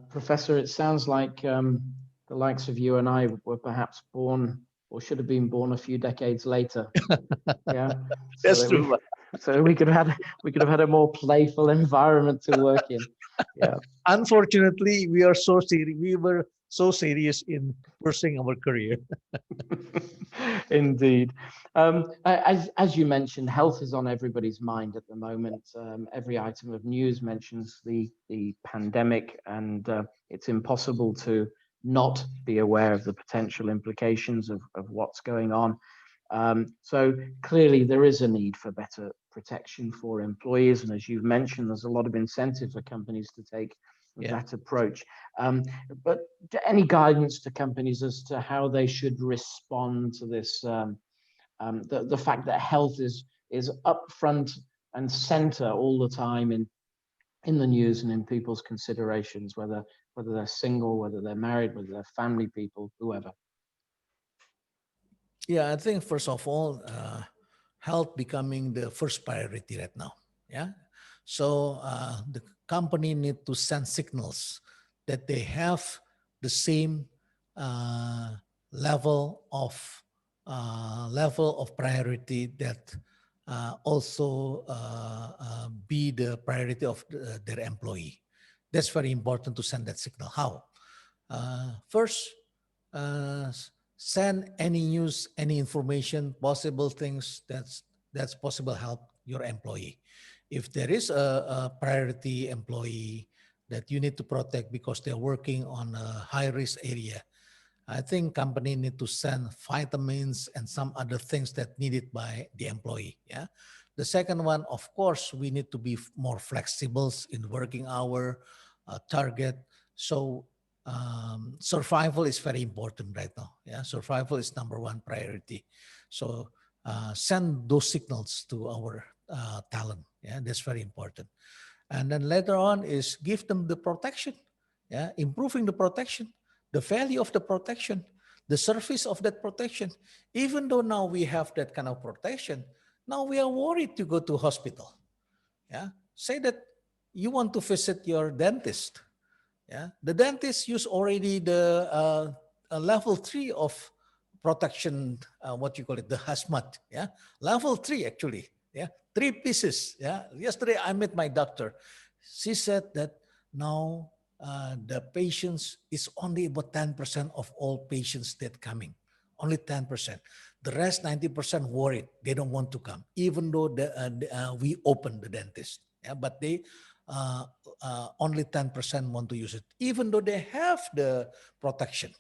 Professor, it sounds like the likes of you and I were perhaps born or should have been born a few decades later. Yeah, That's so true. we could have had a more playful environment to work in. Yeah. Unfortunately, we were so serious in pursuing our career. Indeed. As you mentioned, health is on everybody's mind at the moment. Every item of news mentions the pandemic, and it's impossible to not be aware of the potential implications of what's going on. So clearly there is a need for better protection for employees. And as you've mentioned, there's a lot of incentive for companies to take that approach. But any guidance to companies as to how they should respond to this, the fact that health is up front and center all the time in the news and in people's considerations, whether they're single, whether they're married, whether they're family people, whoever. Yeah, I think first of all, health becoming the first priority right now. Yeah, so the company need to send signals that they have the same level of priority that also be the priority of their employee. That's very important to send that signal. How? First, send any news, any information, possible things that's possible help your employee. If there is a priority employee that you need to protect because they're working on a high risk area, I think company need to send vitamins and some other things that needed by the employee. Yeah. The second one, of course, we need to be more flexible in working hour target. So survival is very important right now. Yeah, survival is number one priority. So send those signals to our talent. Yeah, that's very important. And then later on is give them the protection. Yeah, improving the protection, the value of the protection, the service of that protection. Even though now we have that kind of protection, now we are worried to go to hospital. Yeah, say that you want to visit your dentist. Yeah, the dentist use already the level 3 of protection. What you call it, the hazmat. Yeah, level 3 actually. Yeah, 3 pieces. Yeah, yesterday I met my doctor. She said that now the patients is only about 10% of all patients that coming. Only 10%. The rest 90% worried. They don't want to come, even though we open the dentist. Yeah, but they only 10% want to use it, even though they have the protection,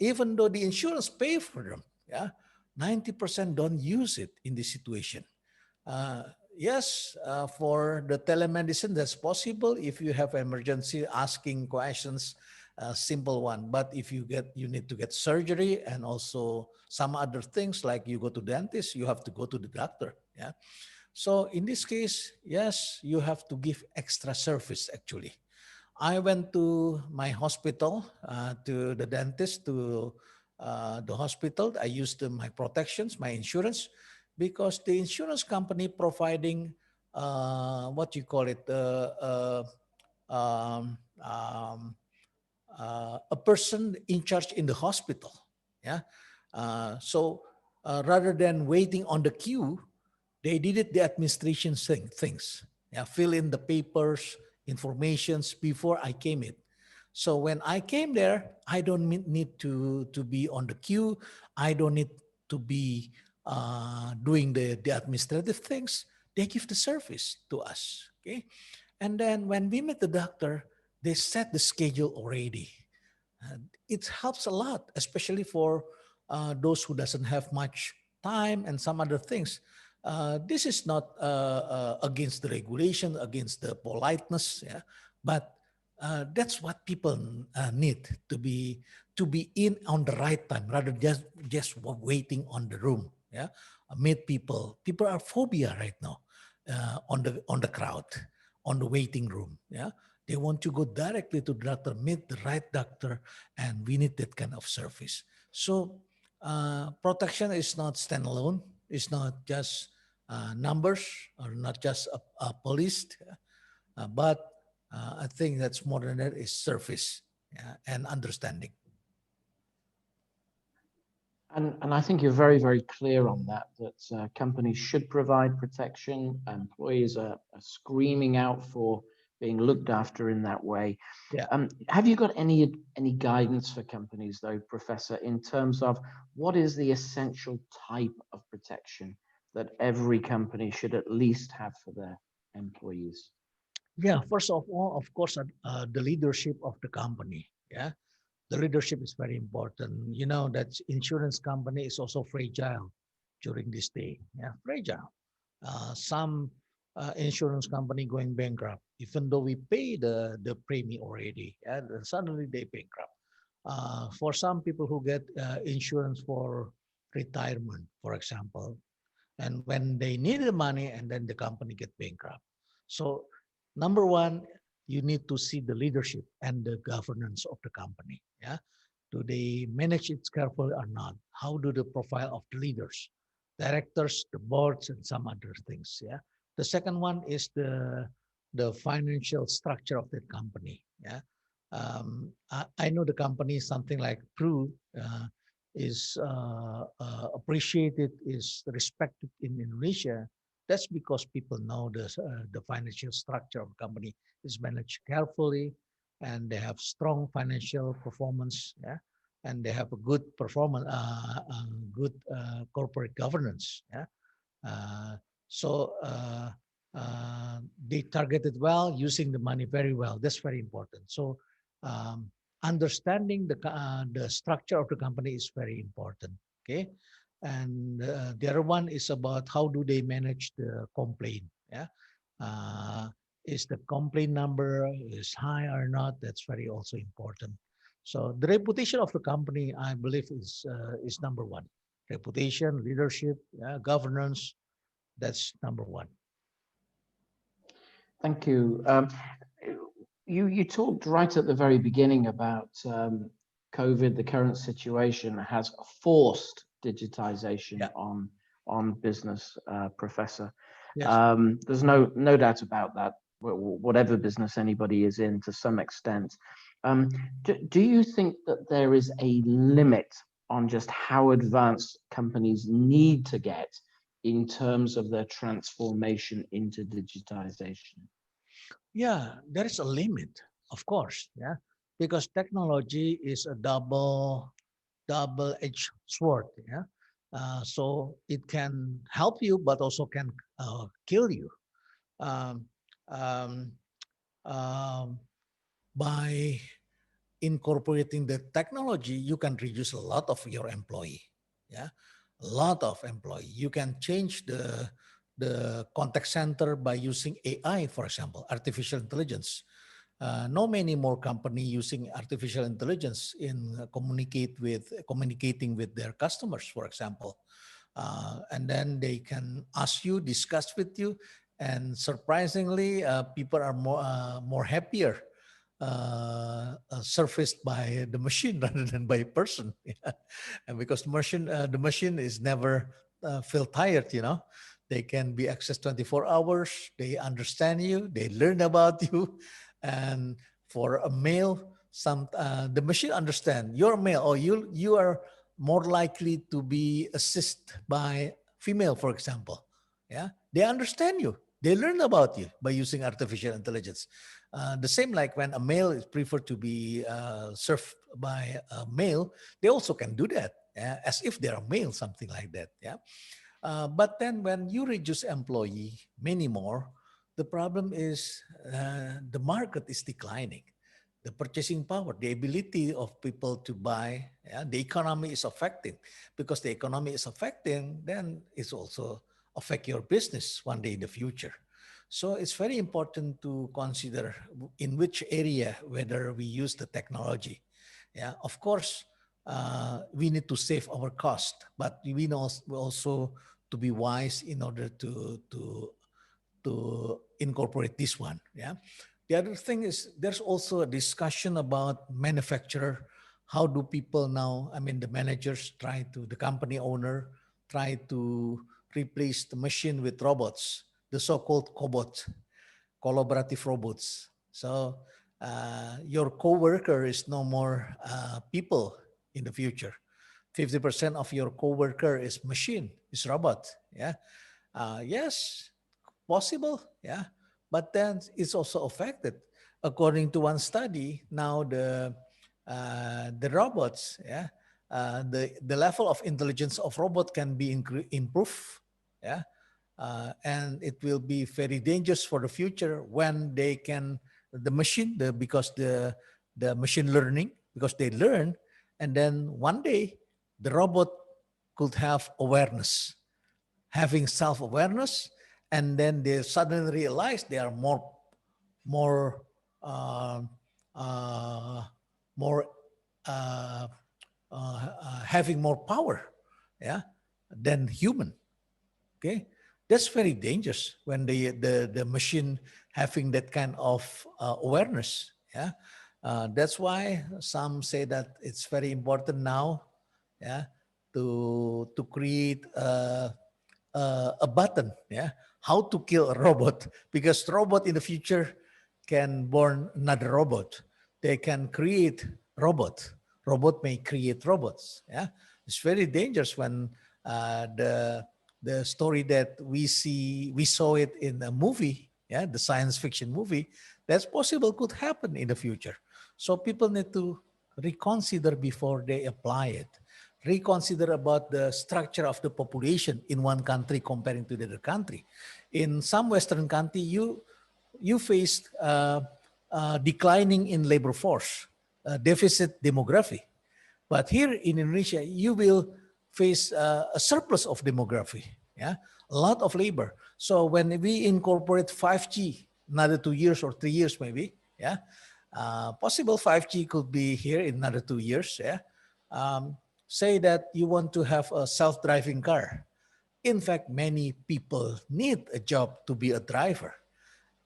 even though the insurance pay for them. Yeah, 90% don't use it in this situation. Yes, for the telemedicine, that's possible if you have emergency asking questions a simple one. But if you need to get surgery and also some other things like you go to dentist, you have to go to the doctor. Yeah. So in this case, yes, you have to give extra service actually. I went to my hospital, to the dentist, to the hospital. I used my protections, my insurance, because the insurance company providing what you call it, um, um, a person in charge in the hospital. Yeah. So rather than waiting on the queue, they did it the administration things. Yeah, fill in the papers, informations before I came in. So when I came there, I don't need to be on the queue. I don't need to be doing the administrative things. They give the service to us. Okay. And then when we met the doctor, they set the schedule already. It helps a lot, especially for those who doesn't have much time and some other things. This is not against the regulation, against the politeness, yeah, but that's what people need to be in on the right time rather than just waiting on the room. Yeah, meet people. People are phobia right now on the crowd, on the waiting room. Yeah, they want to go directly to the doctor, meet the right doctor, and we need that kind of service. So protection is not standalone. It's not just numbers or not just a police, but I think that's more than that is service, yeah, and understanding. And I think you're very, very clear on that, companies should provide protection. Employees are screaming out for being looked after in that way. Yeah. Have you got any guidance for companies, though, Professor, in terms of what is the essential type of protection that every company should at least have for their employees? Yeah, first of all, of course, the leadership of the company. Yeah, the leadership is very important. You know that insurance company is also fragile during this day. Yeah, fragile. Some insurance company going bankrupt, even though we pay the premium already, and suddenly they bankrupt. For some people who get insurance for retirement, for example, and when they need the money and then the company get bankrupt. So number one, you need to see the leadership and the governance of the company. Yeah, do they manage it carefully or not? How do the profile of the leaders, directors, the boards, and some other things? Yeah. The second one is the financial structure of that company. Yeah. I know the company, something like is appreciated, is respected in Indonesia. That's because people know the financial structure of the company is managed carefully, and they have strong financial performance. Yeah, and they have a good performance, good corporate governance. Yeah, uh, so they targeted well, using the money very well. That's very important. So um, understanding the structure of the company is very important. Okay, and the other one is about how do they manage the complaint. Yeah, is the complaint number is high or not? That's very also important. So the reputation of the company, I believe, is number one. Reputation, leadership, governance. That's number one. Thank you. You talked right at the very beginning about COVID. The current situation has forced digitization, Yeah. on business, Professor. Yes. There's no doubt about that. Whatever business anybody is in, to some extent. Do you think that there is a limit on just how advanced companies need to get in terms of their transformation into digitization? Yeah, there is a limit, of course. Yeah, because technology is a double-edged sword. Yeah, so it can help you, but also can kill you. Um, um, um, by incorporating the technology, you can reduce a lot of your employee. Yeah, a lot of employee. You can change the contact center by using AI, for example, artificial intelligence. no many more company using artificial intelligence in communicating with their customers, for example. And then they can ask you, discuss with you, and surprisingly, people are more happier surfaced by the machine rather than by a person. And because the machine is never feel tired, they can be accessed 24 hours. They understand you. They learn about you. And for a male, the machine understand you're male, or you are more likely to be assisted by female, for example. Yeah, they understand you. They learn about you by using artificial intelligence. The same like when a male is preferred to be served by a male, they also can do that, as if they are male, something like that. Yeah. But then when you reduce employee many more, the problem is the market is declining. The purchasing power, the ability of people to buy, the economy is affecting. Because the economy is affecting, then it's also affect your business one day in the future. So it's very important to consider in which area, whether we use the technology. Yeah, of course, we need to save our cost, but we know also to be wise in order to incorporate this one. Yeah. The other thing is there's also a discussion about manufacturer. How do people now, the managers the company owner try to replace the machine with robots, the so-called cobot, collaborative robots. So your coworker is no more people in the future. 50% of your coworker is machine, is robot. Yeah. Yes, possible. Yeah. But then it's also affected. According to one study, now the robots, the level of intelligence of robot can be improved. Yeah. And it will be very dangerous for the future when they can, because the machine learning, because they learn, and then one day the robot could have awareness, having self-awareness, and then they suddenly realize they are more uh, uh, more having more power, than human. Okay, that's very dangerous when the machine having that kind of awareness. Yeah, that's why some say that it's very important now, to create a button, how to kill a robot, because robot in the future can born another robot. They can create robot. Robot may create robots. Yeah, it's very dangerous when the story that we saw it in a movie, the science fiction movie, that's possible could happen in the future. So people need to reconsider before they apply it. Reconsider about the structure of the population in one country comparing to the other country. In some Western country, you faced declining in labor force, deficit demography. But here in Indonesia, you will face a surplus of demography, a lot of labor. So when we incorporate 5G, another 2 years or 3 years maybe, possible 5G could be here in another 2 years, say that you want to have a self-driving car. In fact, many people need a job to be a driver.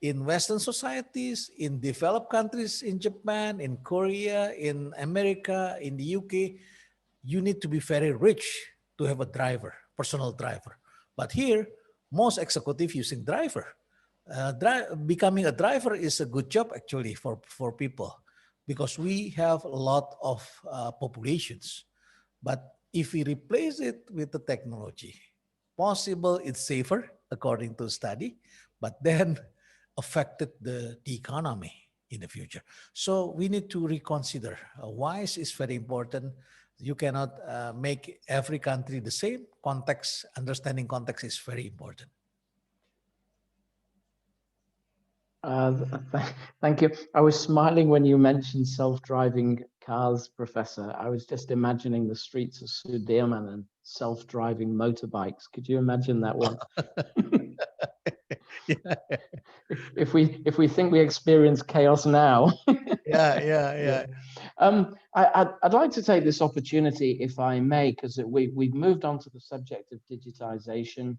In Western societies, in developed countries, in Japan, in Korea, in America, in the UK, you need to be very rich to have a driver, personal driver. But here, most executives using driver. Becoming a driver is a good job actually for people, because we have a lot of populations. But if we replace it with the technology, possible it's safer according to the study, but then affected the economy in the future. So we need to reconsider. Wise is very important. You cannot make every country the same. Context, understanding context is very important. Thank you. I was smiling when you mentioned self-driving cars, Professor. I was just imagining the streets of Sudirman and self-driving motorbikes. Could you imagine that one? Yeah, If we think we experience chaos now. yeah. I'd like to take this opportunity, if I may, because we've moved on to the subject of digitization.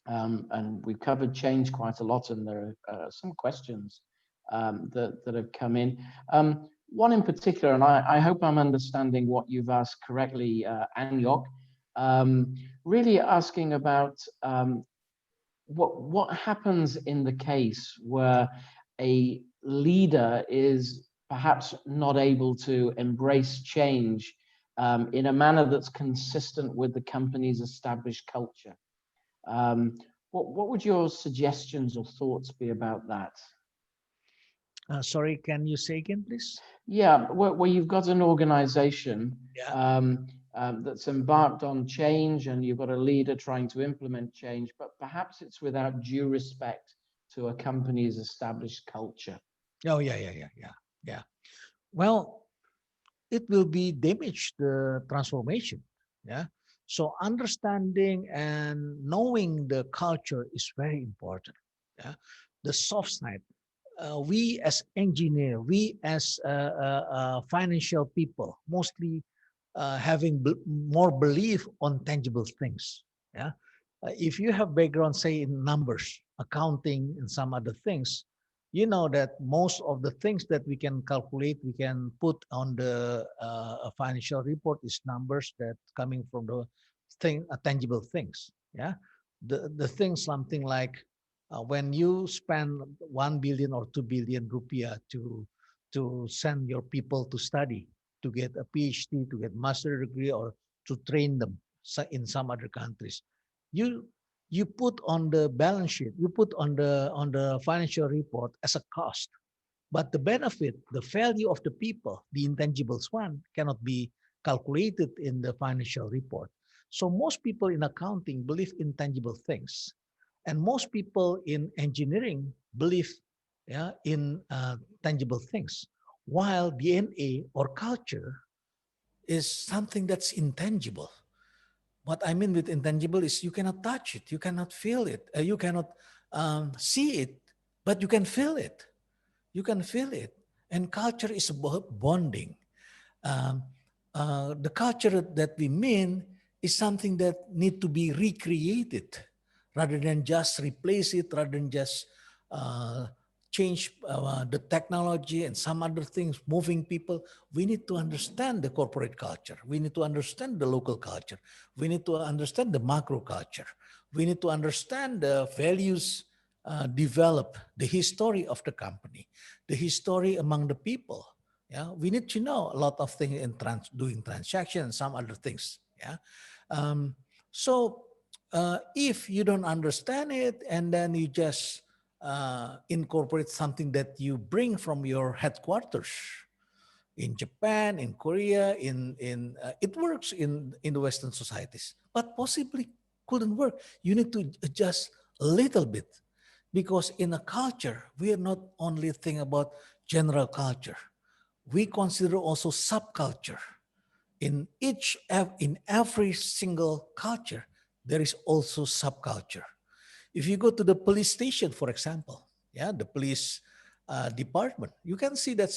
And we've covered change quite a lot, and there are some questions that have come in. One in particular, and I hope I'm understanding what you've asked correctly, Anyok, really asking about what happens in the case where a leader is perhaps not able to embrace change in a manner that's consistent with the company's established culture. What would your suggestions or thoughts be about that? Sorry, can you say again, please? Yeah, where you've got an organization Yeah. that's embarked on change, and you've got a leader trying to implement change, but perhaps it's without due respect to a company's established culture. Oh, yeah. Well, it will be damage the transformation. Yeah. So understanding and knowing the culture is very important. Yeah. The soft side. We as engineer, we as financial people, mostly having more belief on tangible things. Yeah. If you have background, say in numbers, accounting, and some other things, you know that most of the things that we can calculate, we can put on the financial report is numbers that coming from the tangible things. Yeah, the things something like when you spend 1 billion or 2 billion rupiah to send your people to study, to get a PhD, to get master degree, or to train them in some other countries, you you put on the balance sheet, you put on the financial report as a cost, but the benefit, the value of the people, the intangibles one, cannot be calculated in the financial report. So most people in accounting believe in tangible things, and most people in engineering believe, yeah, in tangible things, while DNA or culture is something that's intangible. What I mean with intangible is you cannot touch it, you cannot feel it, you cannot see it, but you can feel it. You can feel it. And culture is about bonding. Um, the culture that we mean is something that need to be recreated rather than just replace it, rather than just uh, change the technology and some other things, moving people. We need to understand the corporate culture. We need to understand the local culture. We need to understand the macro culture. We need to understand the values develop, the history of the company, the history among the people. Yeah, we need to know a lot of things in doing transactions, some other things. Yeah, so if you don't understand it and then you just incorporate something that you bring from your headquarters in Japan, in Korea, in it works in the Western societies, but possibly couldn't work. You need to adjust a little bit, because in a culture we are not only thinking about general culture. We consider also subculture. In every single culture, there is also subculture. If you go to the police station, for example, yeah, the police department, you can see that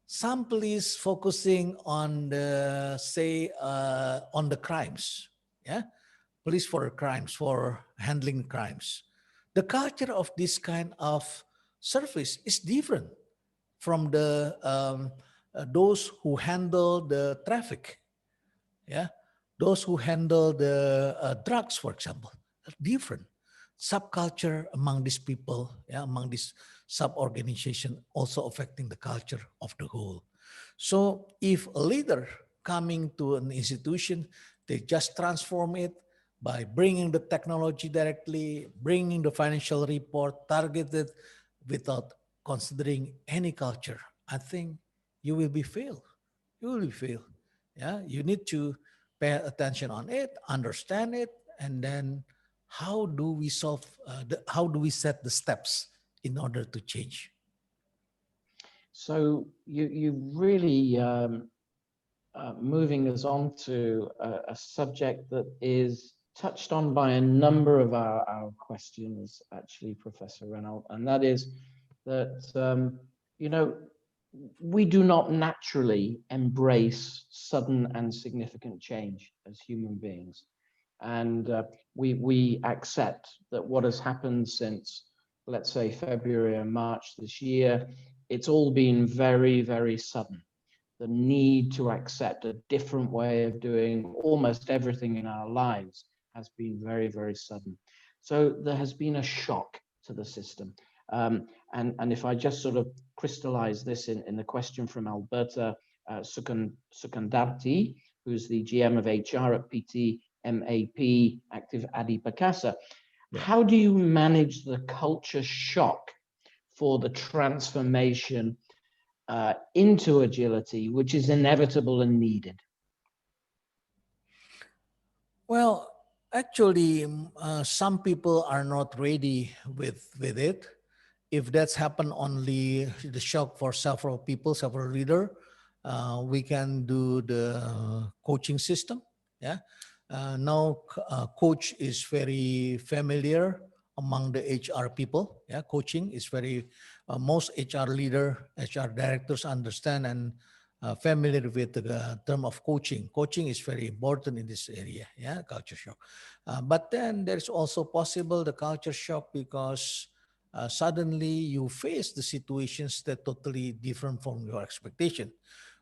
some police focusing on the on the crimes, yeah, police for crimes, for handling crimes. The culture of this kind of service is different from the those who handle the traffic, yeah, those who handle the drugs, for example, are different subculture among these people, yeah, among this sub-organization, also affecting the culture of the whole. So if a leader coming to an institution, they just transform it by bringing the technology directly, bringing the financial report targeted without considering any culture, I think you will be failed. You will be failed. Yeah, you need to pay attention on it, understand it, and then how do we solve? How do we set the steps in order to change. So you really moving us on to a subject that is touched on by a number of our questions, actually, Professor Rhenald, and that is that, you know, we do not naturally embrace sudden and significant change as human beings. And we accept that what has happened since, let's say, February and March this year, it's all been very, very sudden. The need to accept a different way of doing almost everything in our lives has been very, very sudden. So there has been a shock to the system. And if I just sort of crystallize this in the question from Alberta Sukandarti, who's the GM of HR at PT MAP Active Adi Perkasa, how do you manage the culture shock for the transformation into agility, which is inevitable and needed? Well, actually, some people are not ready with it. If that's happened only the shock for several people, several leaders, we can do the coaching system. Yeah. Now, coach is very familiar among the HR people. Yeah, coaching is very, most HR leader, HR directors understand and familiar with the term of coaching. Coaching is very important in this area, yeah, culture shock. But then there's also possible the culture shock because suddenly you face the situations that totally different from your expectation,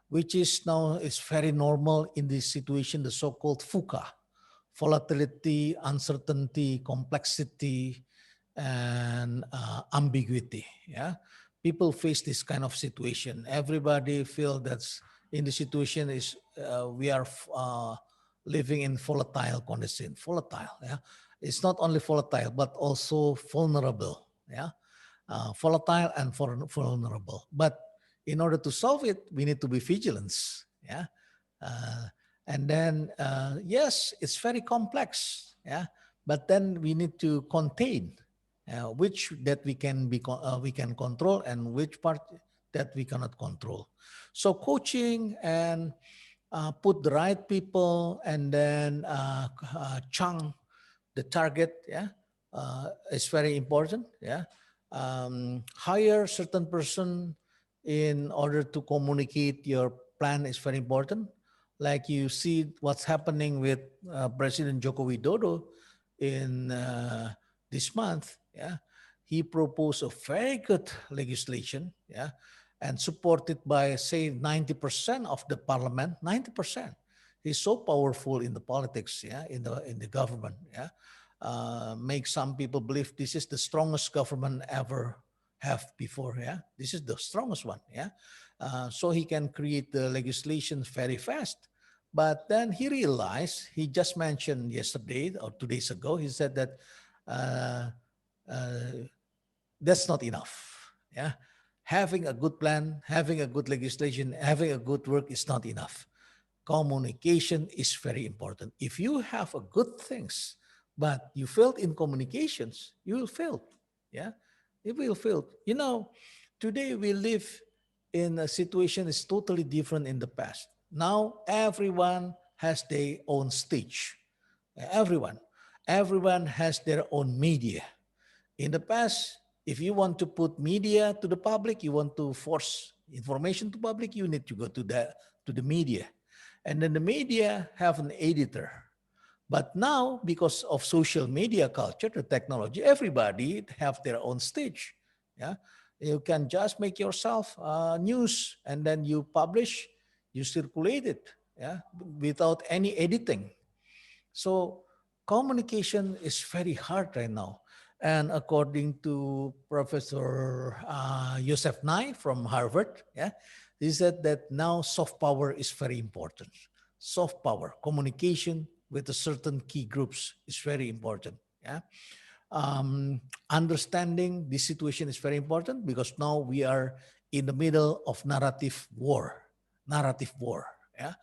which is now is very normal in this situation, the so-called VUCA, volatility, uncertainty, complexity, and ambiguity, yeah. People face this kind of situation. Everybody feel that's in the situation is we are living in volatile condition. Volatile, yeah. It's not only volatile but also vulnerable, yeah. Volatile and vulnerable. But in order to solve it, we need to be vigilant, yeah. And then yes, it's very complex, yeah. But then we need to contain. Which that we can we can control and which part that we cannot control. So coaching and put the right people and then chunk the target, yeah, is very important. Yeah, hire certain person in order to communicate your plan is very important. Like you see what's happening with President Joko Widodo in this month, yeah, he proposed a very good legislation, yeah, and supported by say 90% of the parliament. 90%. He's so powerful in the politics, yeah, in the government, yeah. Make some people believe this is the strongest government ever have before, yeah. This is the strongest one, yeah. So he can create the legislation very fast. But then he realized, he just mentioned yesterday or 2 days ago, he said that that's not enough. Yeah, having a good plan, having a good legislation, having a good work is not enough. Communication is very important. If you have a good things, but you failed in communications, you will fail. Yeah, you will fail. You know, today we live in a situation is totally different in the past. Now everyone has their own stage. Everyone has their own media. In the past, if you want to put media to the public, you want to force information to public, you need to go to the media. And then the media have an editor. But now, because of social media culture, the technology, everybody have their own stage. Yeah, you can just make yourself news and then you publish, you circulate it, yeah, without any editing. So communication is very hard right now. And according to Professor Yosef Nye from Harvard, yeah, he said that now soft power is very important. Soft power, communication with a certain key groups is very important. Yeah, understanding this situation is very important because now we are in the middle of narrative war. Narrative war. Yeah,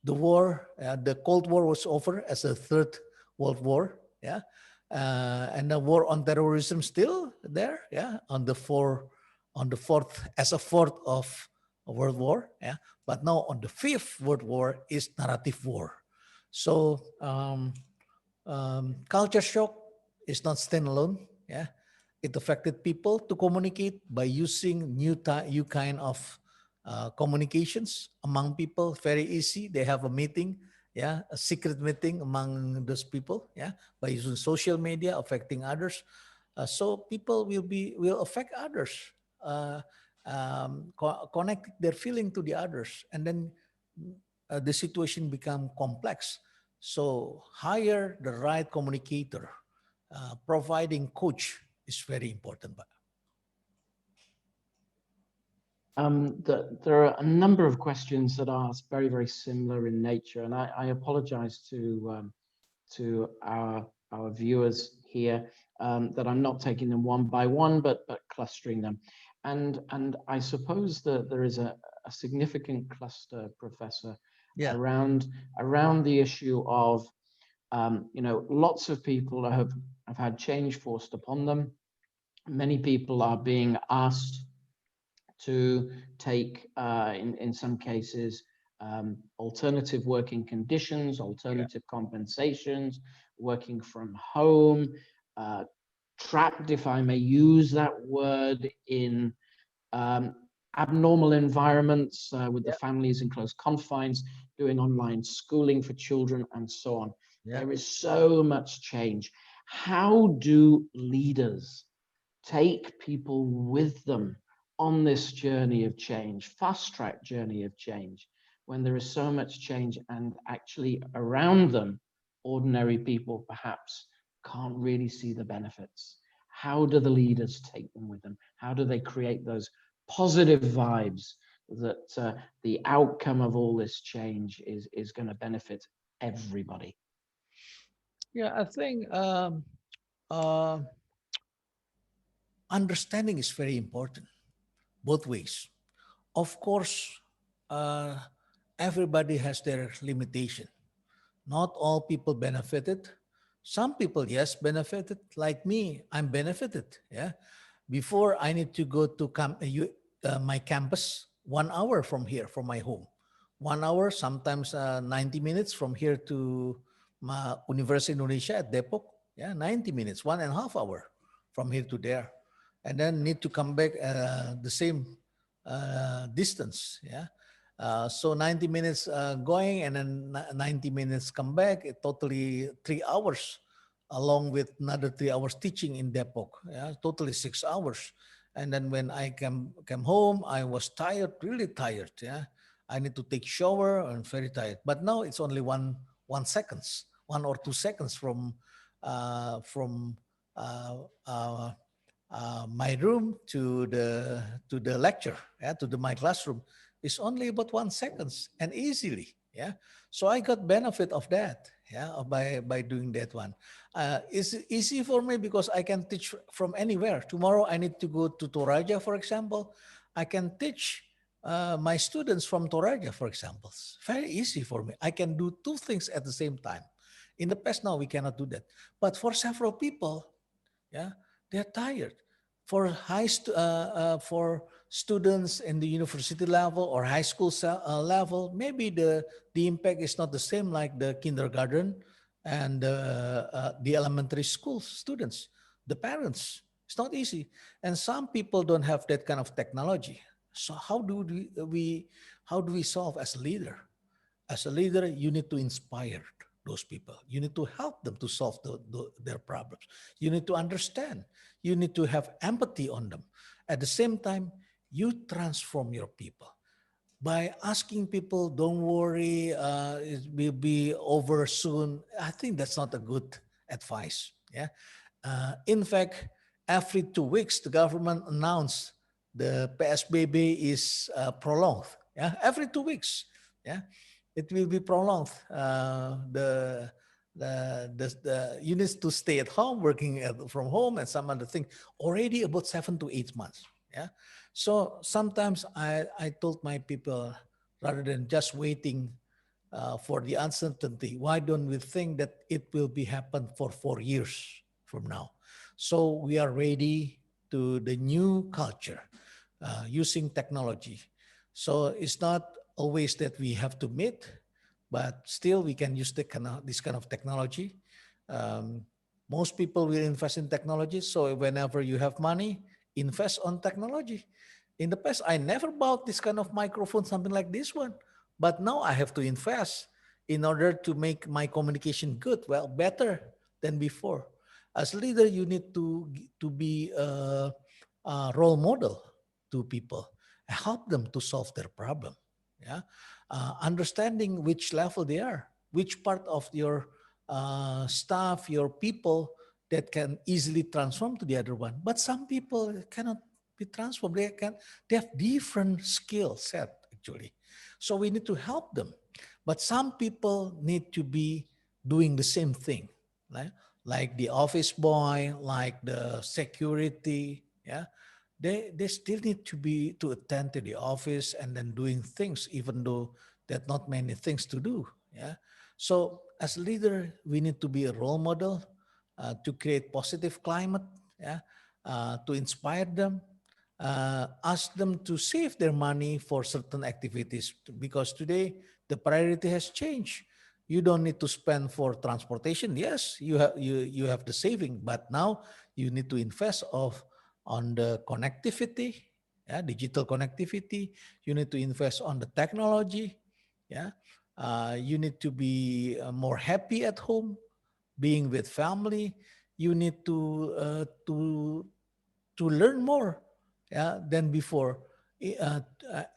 the war, the Cold War was over as a third World War. Yeah, And the war on terrorism still there, yeah, on the fourth, as a fourth of World War, yeah. But now on the fifth World War is narrative war. So culture shock is not standalone, yeah. It affected people to communicate by using new kind of communications among people. Very easy. They have a meeting, yeah, a secret meeting among those people, yeah, by using social media, affecting others. So people will affect others, uh, connect their feeling to the others, and then the situation become complex. So hire the right communicator. Providing coach is very important. There are a number of questions that are very, very similar in nature, and I apologize to our viewers here that I'm not taking them one by one, but clustering them. And I suppose that there is a significant cluster, Professor, Yeah. around the issue of lots of people have had change forced upon them. Many people are being asked to take, in some cases, alternative working conditions, alternative compensations, working from home, trapped, if I may use that word, in abnormal environments with the families in close confines, doing online schooling for children and so on. There is so much change. How do leaders take people with them on this journey of change, fast-track journey of change, when there is so much change and actually around them, ordinary people perhaps can't really see the benefits? How do the leaders take them with them? How do they create those positive vibes that the outcome of all this change is going to benefit everybody? Yeah, I think uh, understanding is very important, both ways. Of course, uh, everybody has their limitation. Not all people benefited. Some people, yes, benefited. Like me, I'm benefited. Yeah. Before I need to go to my campus 1 hour from here, from my home. 1 hour, sometimes 90 minutes from here to my University Indonesia at Depok. Yeah, 90 minutes, 1.5 hours from here to there. And then need to come back the same distance. Yeah. So 90 minutes going and then 90 minutes come back, totally 3 hours, along with another 3 hours teaching in Depok, yeah, totally 6 hours. And then when I came home, I was tired, really tired. Yeah, I need to take shower and very tired. But now it's only 1 seconds, 1 or 2 seconds from uh, uh, my room to the lecture, yeah, to my classroom is only about 1 seconds and easily, yeah. So I got benefit of that, yeah, by doing that one. It's easy for me because I can teach from anywhere. Tomorrow I need to go to Toraja, for example. I can teach my students from Toraja, for example. It's very easy for me. I can do two things at the same time. In the past, now we cannot do that. But for several people, yeah, they're tired. For for students in the university level or high school level, maybe the impact is not the same like the kindergarten and the elementary school students. The parents, it's not easy, and some people don't have that kind of technology. So how do we solve as a leader? As a leader, you need to inspire those people. You need to help them to solve their problems. You need to understand. You need to have empathy on them. At the same time, you transform your people by asking people, don't worry, it will be over soon. I think that's not a good advice. Yeah. In fact, every 2 weeks, the government announced the PSBB is prolonged. Yeah, every 2 weeks. Yeah, it will be prolonged. The units to stay at home, working from home, and some other things already about 7 to 8 months. Yeah, so sometimes I told my people, rather than just waiting for the uncertainty, why don't we think that it will be happen for 4 years? from now. So we are ready to the new culture using technology. So it's not always that we have to meet, but still we can use this kind of technology. Most people will invest in technology. So whenever you have money, invest on technology. In the past, I never bought this kind of microphone, something like this one. But now I have to invest in order to make my communication good, well, better than before. As a leader, you need to be a role model to people, help them to solve their problem. Yeah, understanding which level they are, which part of your staff, your people that can easily transform to the other one. But some people cannot be transformed. They have different skill set actually. So we need to help them. But some people need to be doing the same thing, right? Like the office boy, like the security, yeah. They still need to attend to the office and then doing things, even though there are not many things to do. Yeah. So as a leader, we need to be a role model to create positive climate, yeah, to inspire them, ask them to save their money for certain activities because today the priority has changed. You don't need to spend for transportation. Yes, you have the saving, but now you need to invest on the connectivity, yeah, digital connectivity. You need to invest on the technology, yeah. You need to be more happy at home, being with family. You need to learn more, yeah, than before.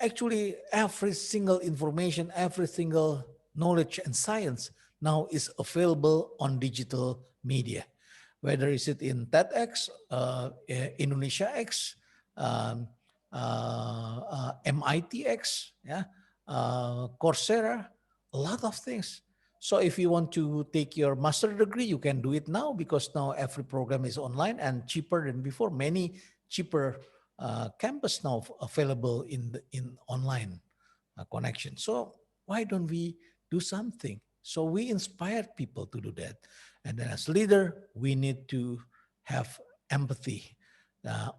Actually, every single information, every single knowledge and science now is available on digital media, whether is it in TEDx, Indonesia X, MITx, yeah, Coursera, a lot of things. So if you want to take your master degree, you can do it now because now every program is online and cheaper than before. Many cheaper campus now available in online connection. So why don't we do something? So we inspire people to do that. And then as leader, we need to have empathy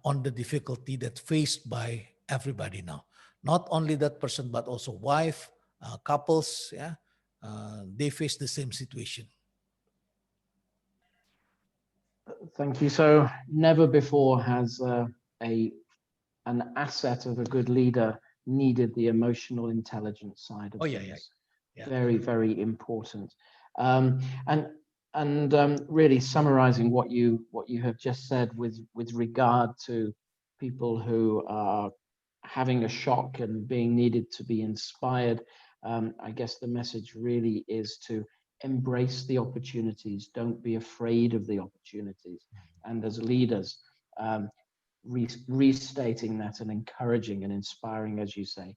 on the difficulty that's faced by everybody now. Not only that person, but also wife, couples, yeah, they face the same situation. Thank you. So never before has an asset of a good leader needed the emotional intelligence side of things. Yeah. Very, very important. And really summarizing what you have just said with regard to people who are having a shock and being needed to be inspired. I guess the message really is to embrace the opportunities. Don't be afraid of the opportunities. And as leaders, restating that and encouraging and inspiring, as you say,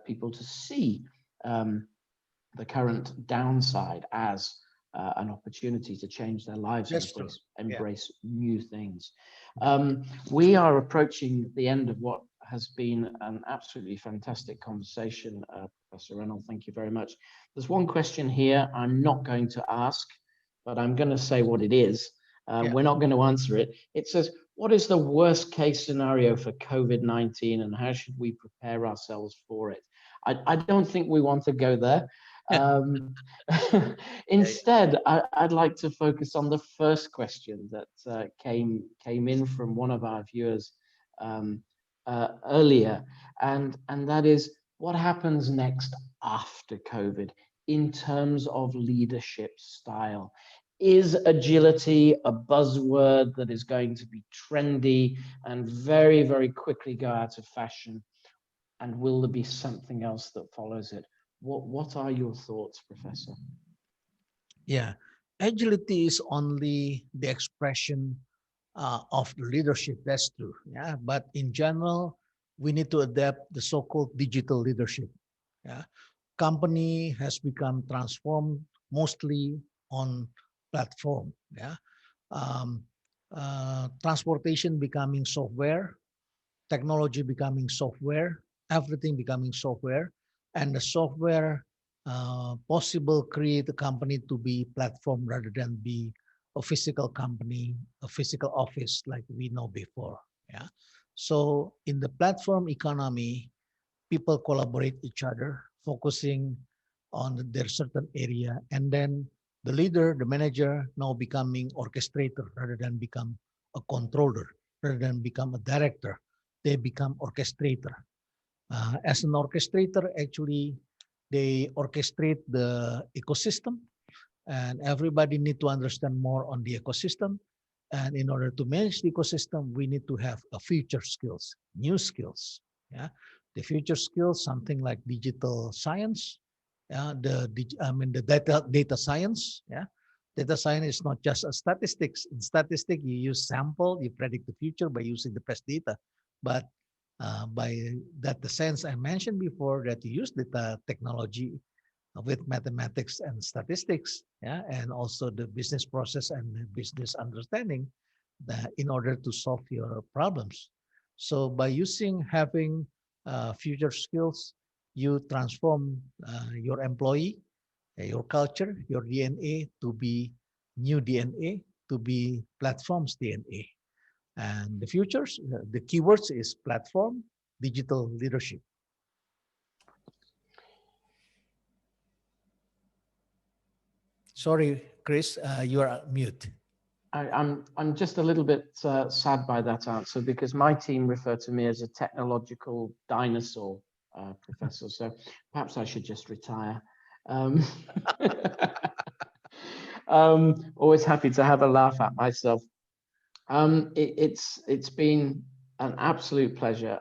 people to see the current downside as an opportunity to change their lives and embrace new things. We are approaching the end of what has been an absolutely fantastic conversation, Professor Rhenald. Thank you very much. There's one question here I'm not going to ask, but I'm going to say what it is. We're not going to answer it. It says, what is the worst case scenario for COVID-19 and how should we prepare ourselves for it? I don't think we want to go there. Instead, I'd like to focus on the first question that came in from one of our viewers earlier, and that is, what happens next after COVID in terms of leadership style? Is agility a buzzword that is going to be trendy and very, very quickly go out of fashion? And will there be something else that follows it? What are your thoughts, Professor? Yeah, agility is only the expression of the leadership. That's true. Yeah, but in general, we need to adapt the so-called digital leadership. Yeah, company has become transformed mostly on platform. Yeah, transportation becoming software, technology becoming software, everything becoming software, and the software possible create a company to be platform rather than be a physical company, a physical office like we know before. Yeah. So in the platform economy, people collaborate each other, focusing on their certain area, and then the leader, the manager, now becoming orchestrator rather than become a controller, rather than become a director. They become orchestrator. As an orchestrator, actually, they orchestrate the ecosystem, and everybody need to understand more on the ecosystem. And in order to manage the ecosystem, we need to have a future skills, new skills. Yeah, the future skills, something like digital science. Yeah, the data science. Yeah, data science is not just a statistics. In statistics, you use sample, you predict the future by using the past data. But by that, the sense I mentioned before, that you use data technology with mathematics and statistics, yeah, and also the business process and the business understanding, that in order to solve your problems. So by having future skills, you transform your employee, your culture, your DNA to be new DNA, to be platforms DNA. And the futures, the keywords is platform, digital leadership. Sorry, Chris, you are mute. I'm just a little bit sad by that answer, because my team refer to me as a technological dinosaur, Professor. So perhaps I should just retire. Always happy to have a laugh at myself. It's been an absolute pleasure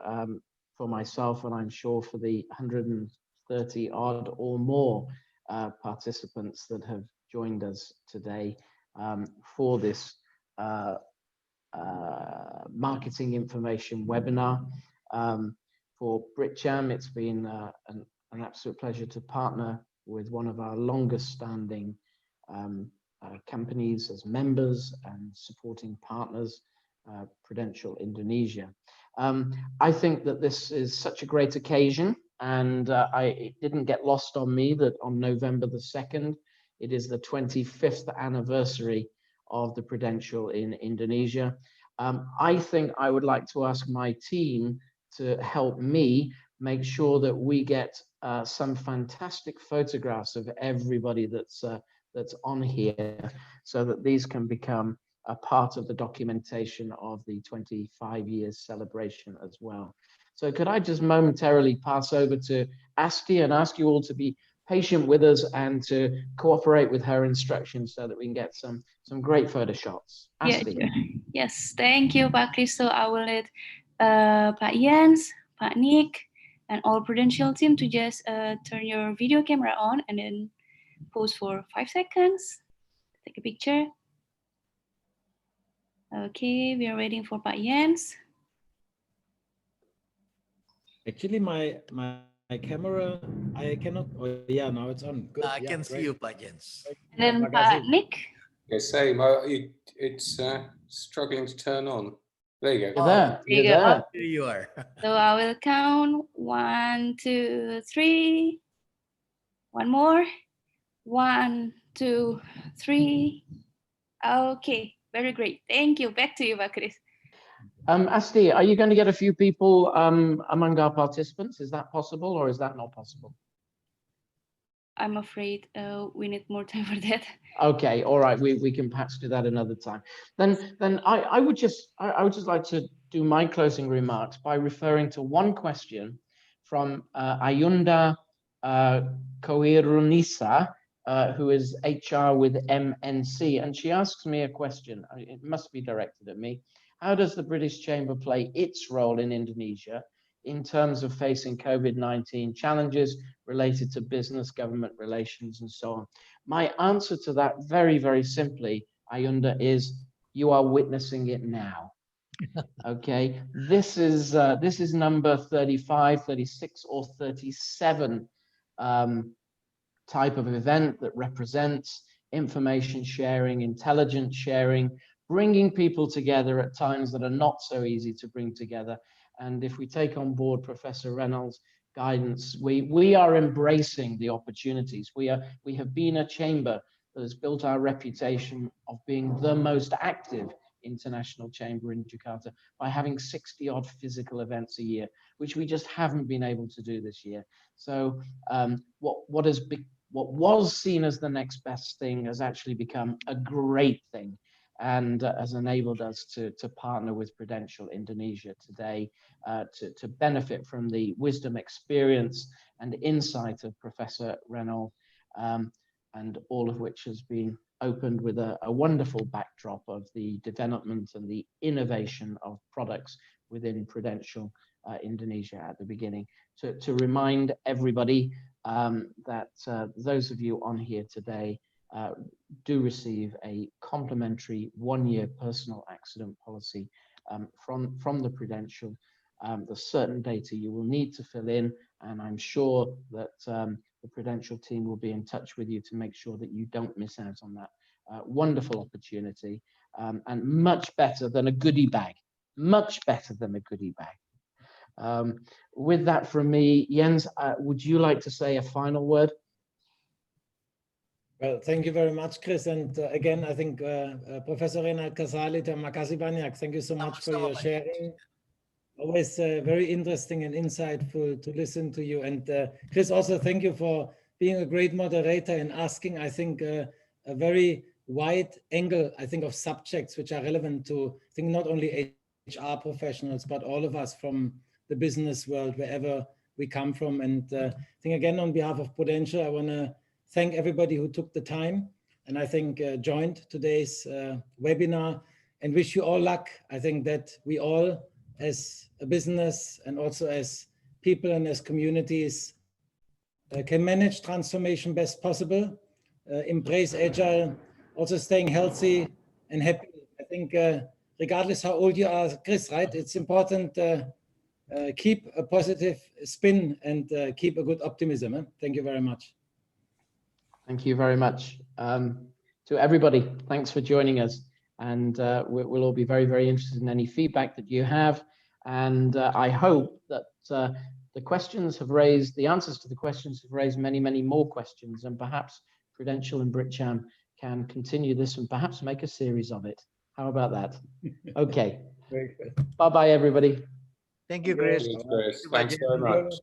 for myself, and I'm sure for the 130 odd or more participants that have joined us today for this marketing information webinar. For BritCham, it's been an absolute pleasure to partner with one of our longest standing companies as members and supporting partners, Prudential Indonesia. I think that this is such a great occasion, and it didn't get lost on me that on November the 2nd, it is the 25th anniversary of the Prudential in Indonesia. I think I would like to ask my team to help me make sure that we get some fantastic photographs of everybody that's on here, so that these can become a part of the documentation of the 25 years celebration as well. So could I just momentarily pass over to Asti and ask you all to be patient with us and to cooperate with her instructions so that we can get some great photo shots. Asti. Yeah, yes, thank you, Pak Chris. So I will let Pak Jens, Pak Nick, and all Prudential team to just turn your video camera on and then pause for 5 seconds. Take a picture. Okay, we are waiting for Pak Jens. Actually, my camera, I cannot. Oh yeah, now it's on. Good. I yeah, can see you, Pak Jens. And then Pak Nick. Yeah, same. It's struggling to turn on. There you go. You're there. You're there. Here you are. So I will count 1, 2, 3. One more. 1, 2, 3. Okay, very great. Thank you. Back to you, Pak Chris. Asti, are you going to get a few people among our participants? Is that possible, or is that not possible? I'm afraid we need more time for that. Okay, all right. We can perhaps do that another time. Then I would just like to do my closing remarks by referring to one question from Ayunda Koirunisa, who is HR with MNC, and she asks me a question. It must be directed at me. How does the British Chamber play its role in Indonesia in terms of facing COVID-19 challenges related to business, government relations, and so on? My answer to that, very, very simply, Ayunda, is you are witnessing it now. Okay, this is number 35, 36, or 37 type of event that represents information sharing, intelligence sharing, bringing people together at times that are not so easy to bring together. And if we take on board Professor Rhenald's guidance, we are embracing the opportunities. We have been a chamber that has built our reputation of being the most active international chamber in Jakarta by having 60-odd physical events a year, which we just haven't been able to do this year. So what was seen as the next best thing has actually become a great thing, and has enabled us to partner with Prudential Indonesia today to benefit from the wisdom, experience, and insight of Professor Rhenald, and all of which has been opened with a wonderful backdrop of the development and the innovation of products within Prudential Indonesia at the beginning. To remind everybody that those of you on here today do receive a complimentary 1-year personal accident policy from the Prudential. There's certain data you will need to fill in, and I'm sure that the Prudential team will be in touch with you to make sure that you don't miss out on that wonderful opportunity, and much better than a goodie bag, much better than a goodie bag. With that from me, Jens, would you like to say a final word? Well, thank you very much, Chris. And again, I think Professor Rhenald Kasali, terima kasih banyak. Thank you so much for your sharing. Always very interesting and insightful to listen to you. And Chris, also thank you for being a great moderator and asking, I think, a very wide angle, I think, of subjects which are relevant to, I think, not only HR professionals, but all of us from the business world, wherever we come from. And I think, again, on behalf of Prudential, I want to thank everybody who took the time and I think joined today's webinar, and wish you all luck. I think that we all, as a business and also as people and as communities, can manage transformation best possible, embrace agile, also staying healthy and happy. I think regardless how old you are, Chris, right? It's important keep a positive spin and keep a good optimism. Eh? Thank you very much. Thank you very much. To everybody, thanks for joining us. And we'll all be very, very interested in any feedback that you have. And I hope that the questions have raised, the answers to the questions have raised many, many more questions, and perhaps Prudential and BritCham can continue this and perhaps make a series of it. How about that? Okay. Bye-bye, everybody. Thank you, Chris. Thanks very much.